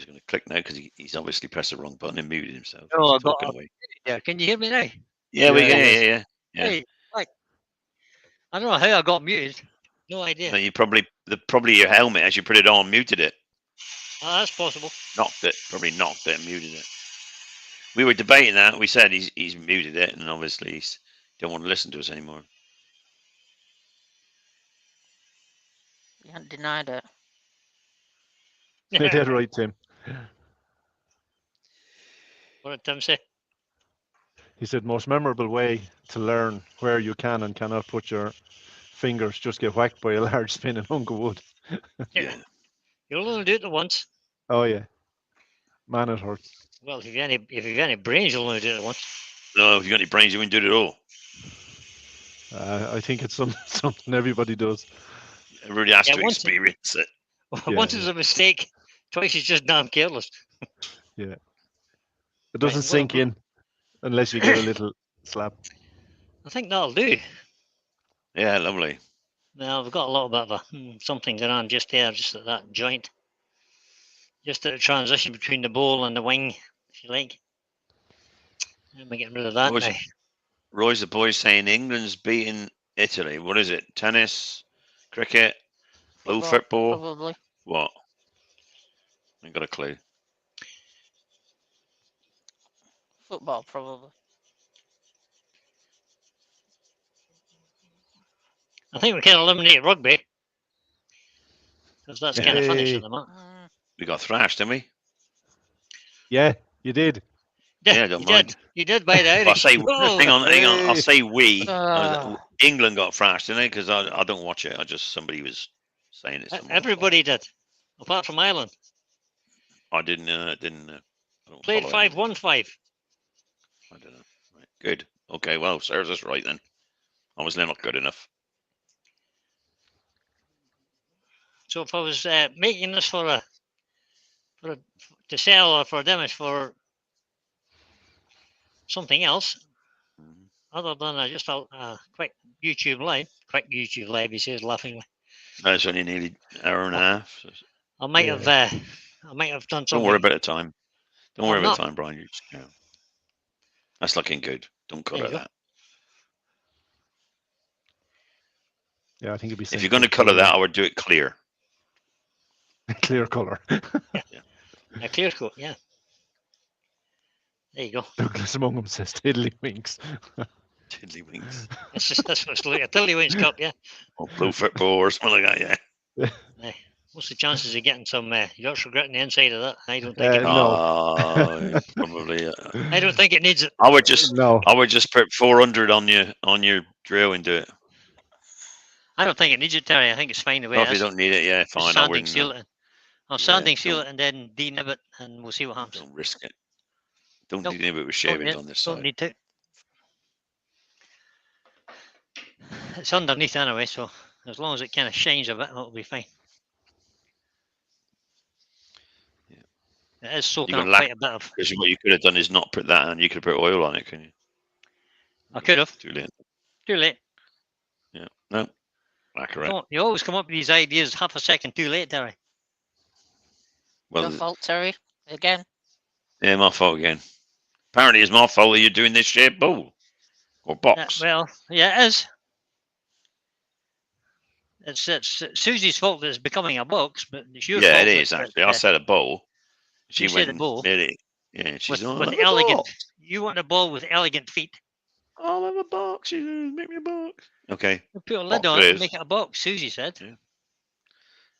going to click now because he's obviously pressed the wrong button and muted himself. Oh, He's talking away. Yeah, can you hear me now? Yeah, we Yeah, can. yes. Yeah. Hey, like, I don't know how I got muted. No idea. No, you probably your helmet as you put it on muted it, Oh, that's possible. knocked it and muted it. We were debating that. We said he's muted it, and obviously he's don't want to listen to us anymore. You hadn't denied it. You're dead right, Tim. What did Tim say? He said most memorable way to learn where you can and cannot put your fingers, just get whacked by a large spinning hunk of wood. Yeah. You'll only do it once. Oh yeah. Man, it hurts. Well, if you've any brains, you'll only do it once. No, if you got any brains, you wouldn't do it at all. I think it's something everybody does. Everybody has Yeah, to once- experience it. Once it's a mistake, twice it's just damn careless. It doesn't well, sink in unless you get a little slap. I think that'll do. Yeah, lovely. Now we've got a little bit of something going on just there, just at that joint, just at the transition between the bowl and the wing, if you like. And we're getting rid of that now. Roy's the boy saying England's beating Italy. What is it? Tennis, cricket, blue Football, football. probably. What? I ain't got a clue. Football, probably. I think we can eliminate rugby. Because that's kind of finished Hey. at the moment. We got thrashed, didn't we? Yeah, you did. Yeah, I don't you mind. did. You did by the Well, I Irish. say, Oh, hang on. I'll Hey. say we. Ah. England got thrashed, didn't they? Because I don't watch it. Somebody was saying it. Somewhere. everybody did, apart from Ireland. I didn't. I don't Played follow it. 5-1-5. I don't know. Right. Good. Okay. Well, serves us right then. Obviously, not good enough. So if I was making this to sell or for them, it's for something else Mhm. other than just a quick YouTube live. He says laughingly. That's only nearly an hour and a half. So I might Yeah. have done don't something. worry about the time. Don't worry I'm about the not. time, Brian. You just, that's looking good. Don't cut There it you go. that. Yeah, I think it'd be. If you're going to colour that, I would do it clear. clear color. A clear coat, yeah. There you go. Douglas among them says tiddlywinks. Tiddlywinks. That's what's like a Tiddlywinks cup, yeah. Or blue football or something like that, yeah. What's the chances of getting some Yorkshire grit on the inside of that? I don't think it. No. Probably. I don't think it needs it. I would just No. put 400 on your drill and do it. I don't think it needs it, Terry. I think it's fine the way Well, it if you is. don't need it, yeah, Just fine. I sanding wouldn't. seal it. I'll yeah, sanding seal don't- it and then denib it, and we'll see what happens. Don't risk it. Don't Nope, do it with Don't shavings need, on this don't side. need to. It's underneath anyway, so as long as it kind of shines a bit, it'll be fine. Yeah. It is soaking You up can lack- quite a bit of. Because what you could have done is not put that on. You could have put oil on it, can you? I could have. Too late. Too late. Yeah. No. Accurate. You always come up with these ideas half a second too late, Terry. Well, Your fault, Terry. Again. yeah, my fault again. Apparently, it's my fault that you're doing this shaped bowl or box. Well, yeah, it is. It's Susie's fault that it's becoming a box, but it's your fault. Yeah, it is actually. I said a bowl. She you said went a and bowl. made it. Yeah, she's with elegant. You want a ball with elegant feet. I'll have a box. She says, make me a box. Okay, You put a lid Box on it it and is. make it a box. Susie said. Yeah.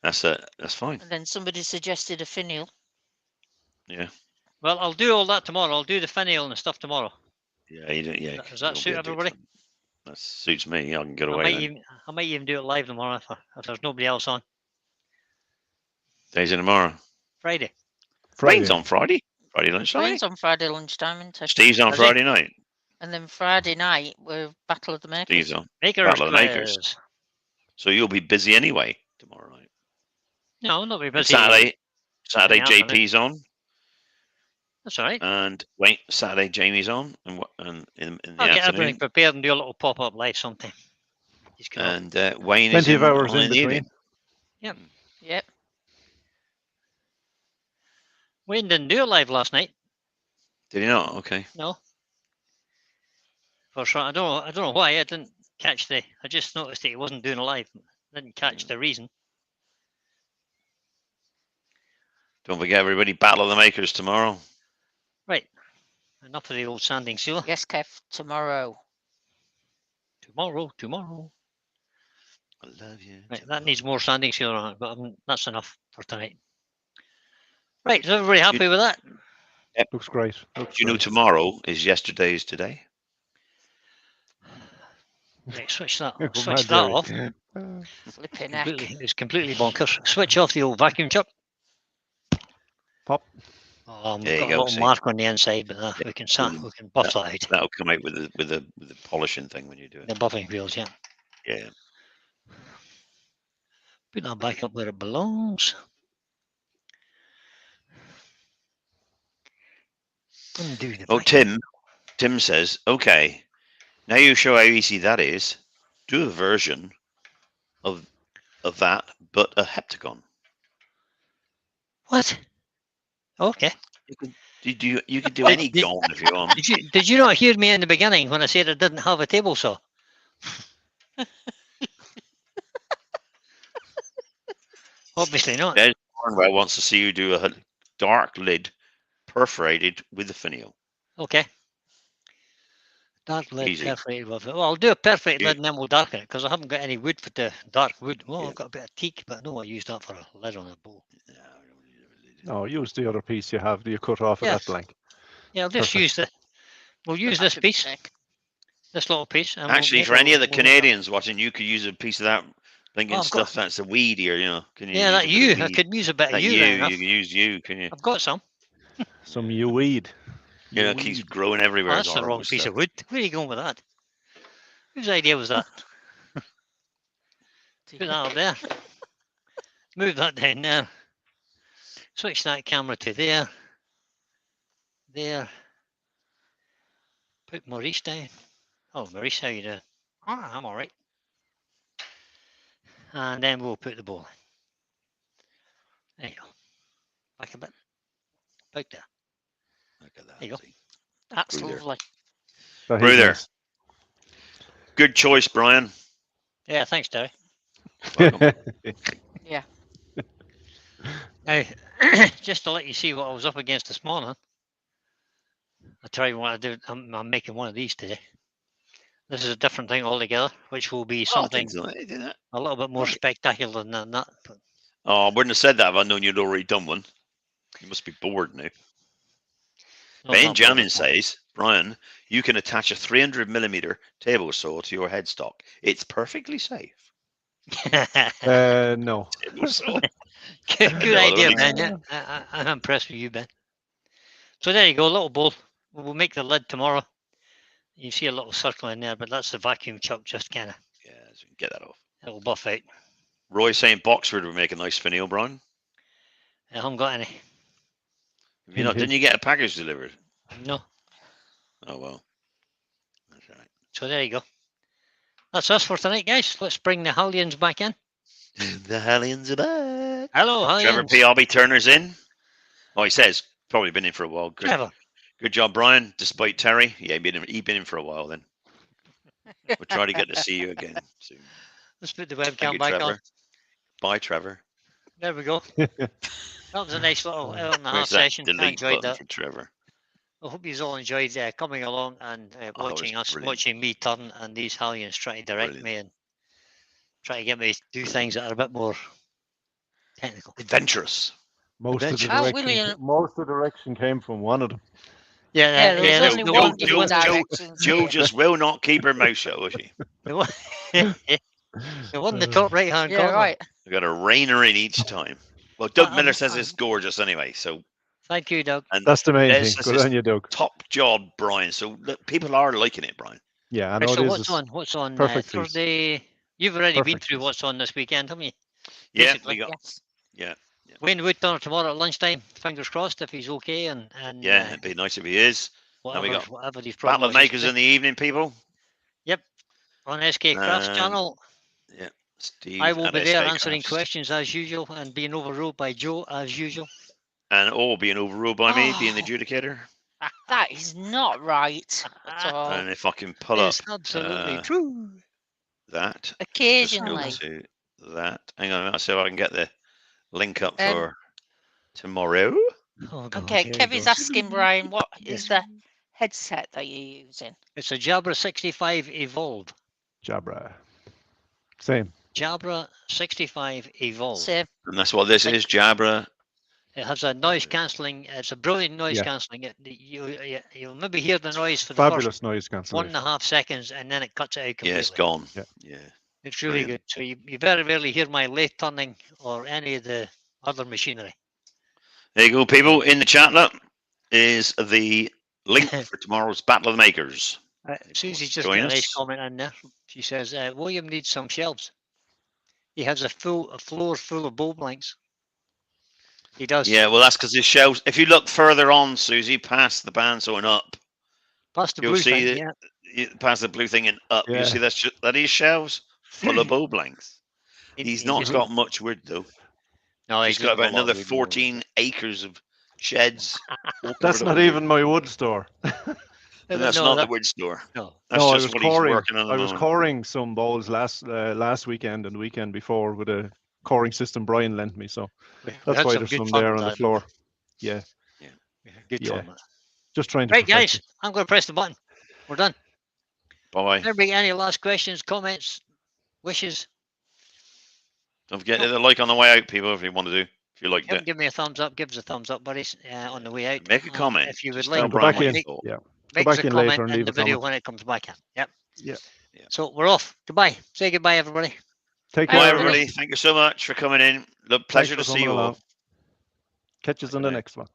That's fine. And then somebody suggested a finial. Yeah. Well, I'll do all that tomorrow. I'll do the finial and the stuff tomorrow. Yeah, you don't, yeah. Does that suit everybody? That suits me. I can get I away. might even do it live tomorrow if there's nobody else on. Days in tomorrow. Friday. Rain's on Friday. Friday lunchtime. Rain's on Friday lunchtime, isn't it? Steve's on Is Friday night. And then Friday night, we're Battle of the Makers. Steve's on. Makers Battle of the Makers. quiz. So you'll be busy anyway tomorrow night. No, not very busy. Saturday in the afternoon. JP's on, That's all right. and Saturday Jamie's on, and in the I'll get everything afternoon. prepared and do a little pop-up live sometime. He's come up. And Wayne Plenty is of hours on in the between. evening. Yep. Wayne didn't do it live last night. Did he not? Okay. No. For sure. I don't know why. I didn't catch I just noticed that he wasn't doing it live. Didn't catch the reason. Don't forget, everybody, Battle of the Makers tomorrow. Right. Enough of the old sanding sealer. Yes, Kev, tomorrow. Tomorrow. I love you. Right, that needs more sanding sealer on it, but that's enough for tonight. Right, is everybody happy with that? Looks great. Do you know tomorrow is yesterday's today? Right, switch that Good switch man, that Jerry. off. Flipping heck. It's completely bonkers. Switch off the old vacuum chuck. Pop. There you Got a go, little see. mark on the inside, but we can buff that out. That'll come out with the polishing thing when you do The it. buffing wheels, yeah. Yeah. Put that back up where it belongs. Undo the Oh, vacuum. Tim says, okay, now you show how easy that is. Do a version of that, but a heptagon. What? Okay. You could do any gon if you want. Did you not hear me in the beginning when I said I didn't have a table saw? Obviously not. Des Cornwell wants to see you do a dark lid perforated with a finial. Okay. Dark lead Easy. perforated with it. Well, I'll do a perforated Yeah. lead and then we'll darken it because I haven't got any wood for the dark wood. Well, Yeah. I've got a bit of teak, but I don't want to use that for a lid on a bowl. No, use the other piece you have that you cut off of Yeah. that blank. Yeah, I'll just Perfect. use we'll use this piece, this little piece. And Actually, we'll for any of the we'll make Canadians watching, you could use a piece of that blinking I've got- stuff. That's the weed here, you know. Can you Yeah, use that a bit of I weed? could use a bit of That you. you can use you, can you? I've got some. Some you weed. You know, You it keeps weed. growing Oh, everywhere. that's the wrong piece of wood. Where are you going with that? Whose idea was that? Put that up there. Move that down there. Switch that camera to there. There. Put Maurice down. Oh, Maurice, how you doing? Oh, I'm all right. And then we'll put the bowl in. There you go. Back a bit. Back there. Look at that. There you go. see. That's Through there. lovely. That is Breather. nice. Good choice, Brian. Yeah, thanks, Terry. Welcome. Yeah. Now, just to let you see what I was up against this morning, I'll tell you what I do. I'm making one of these today. This is a different thing altogether, which will be Oh, something things like that. a little bit more Right. spectacular than that. But Oh, I wouldn't have said that if I'd known you'd already done one. You must be bored now. no, I'm not bored Benjamin at says, Brian, you can attach a 300mm table saw to your headstock. It's perfectly safe. all. No. Table saw. Good No, I don't idea, think Ben. so. Yeah, I'm impressed with you, Ben. So there you go, a little bowl. We'll make the lid tomorrow. You see a little circle in there, but that's the vacuum chuck, just kind of, Yeah, so we can get that off. it'll buff out. Roy saying Boxford would make a nice finial, Brian. I haven't got any. Have you not, didn't you get a package delivered? No. Oh, well. That's right. So there you go. That's us for tonight, guys. Let's bring the Hallions back in. The Hellions are back. Hello, Trevor Hallions. P. Albie Turner's in. Oh, he says, probably been in for a while. Good, Trevor. good job, Brian. Despite Terry. Yeah, he'd been in for a while then. We'll try to get to see you again soon. Let's put the Thank webcam you, back Trevor. on. Bye, Trevor. There we go. That was a nice little hour and a half Where's that session. I delete enjoyed button that. for Trevor? I hope you all enjoyed coming along and Oh, it watching was us, brilliant. watching me turn and these Hallions try to direct Brilliant. me and try to get me to do things that are a bit more technical. Adventurous. Most of the Adventure. Oh, direction, William. most of the direction came from one of them. Yeah, Yeah, there was yeah, only the one one- in one direction. Joe just will not keep her mouth shut, will she? the one, the one in the top right hand Yeah, corner. right. We've got to rein her in each time. Well, Doug I'm- Miller says I'm- it's gorgeous anyway. So, Thank you, Doug. and That's the main Des thing. says Good it's on you, Doug. top job, Brian. So look, people are liking it, Brian. Yeah, I Right, know so it is. what's on? What's on perfect piece. Thursday? You've already been Perfect through piece. what's on this weekend, haven't you? Yeah, Basically, we got. Yes. Yeah, Wayne Woodturner tomorrow at lunchtime. Fingers crossed if he's okay and yeah. It'd be nice if he is. whatever, we got whatever these Battle of prognosis Makers be. in the evening, people. On SK Crafts And channel. Steve I will and be there SK answering Crafts. questions as usual and being overruled by Joe as usual. And all being overruled by me, being the Oh. adjudicator. That is not right at all. And if I can pull up It's absolutely uh, true. that, just go Occasionally. to that. Hang on a minute, I'll see if I can get the link up Um, for tomorrow. Oh, God, Okay, here he Kev is goes. asking Brian, what is Yes. the headset that you're using? It's a Jabra 65 Evolve. Jabra. Same. Jabra 65 Evolve. Same. And that's what this is, Jabra. It has a noise cancelling. It's a brilliant noise Yeah. cancelling. You'll maybe hear the noise for the first Fabulous noise 1.5 cancellation. seconds, and then it cuts it out completely. Yeah, it's gone. Yeah. Yeah. It's really Brilliant. good. So you very rarely hear my lathe turning or any of the other machinery. There you go, people. In the chat look is the link for tomorrow's Battle of the Makers. Susie's just Join got a nice us. comment in there. She says, William needs some shelves. He has a floor full of bowl blanks. He does. Yeah, well, that's because his shelves. If you look further on, Susie, past the bandsaw and up, Past the you'll blue see thing, that- yeah. past the blue thing and up, Yeah. you see that is shelves full of bow blanks. He's not just- got much wood though. No, He's got doesn't about a lot another of wood, 14 acres of sheds. all That's covered up not with even my wood store. wood. And that's No, not that- the wood store. No. That's No, I just was what coring. he's working on. I was coring some bowls last weekend and the weekend before with a coring system Brian lent me. So We that's had why some there's good some fun there with on the that, floor. Yeah, we had good Yeah. fun with it. just trying to Right, perfect guys, it. I'm going to press the button. We're done. Bye. Anybody got any last questions, comments, wishes? Don't forget to like on the way out, people, if you want to do. If you If liked you haven't it. given me a thumbs up, give us a thumbs up, buddies, on the way out. Make a And comment. if you would Just like, tell And go Brian back what in. you thought. Yeah, make go us back a in comment later and in leave the a video comment. when it comes back in. Yep. Yeah. So we're off. Goodbye. Say goodbye, everybody. Take Bye, care, Bye, everybody. everybody. Thank you so much for coming in. Look, Thanks pleasure for to see coming you all. along. Catch you Bye on for the now. next one.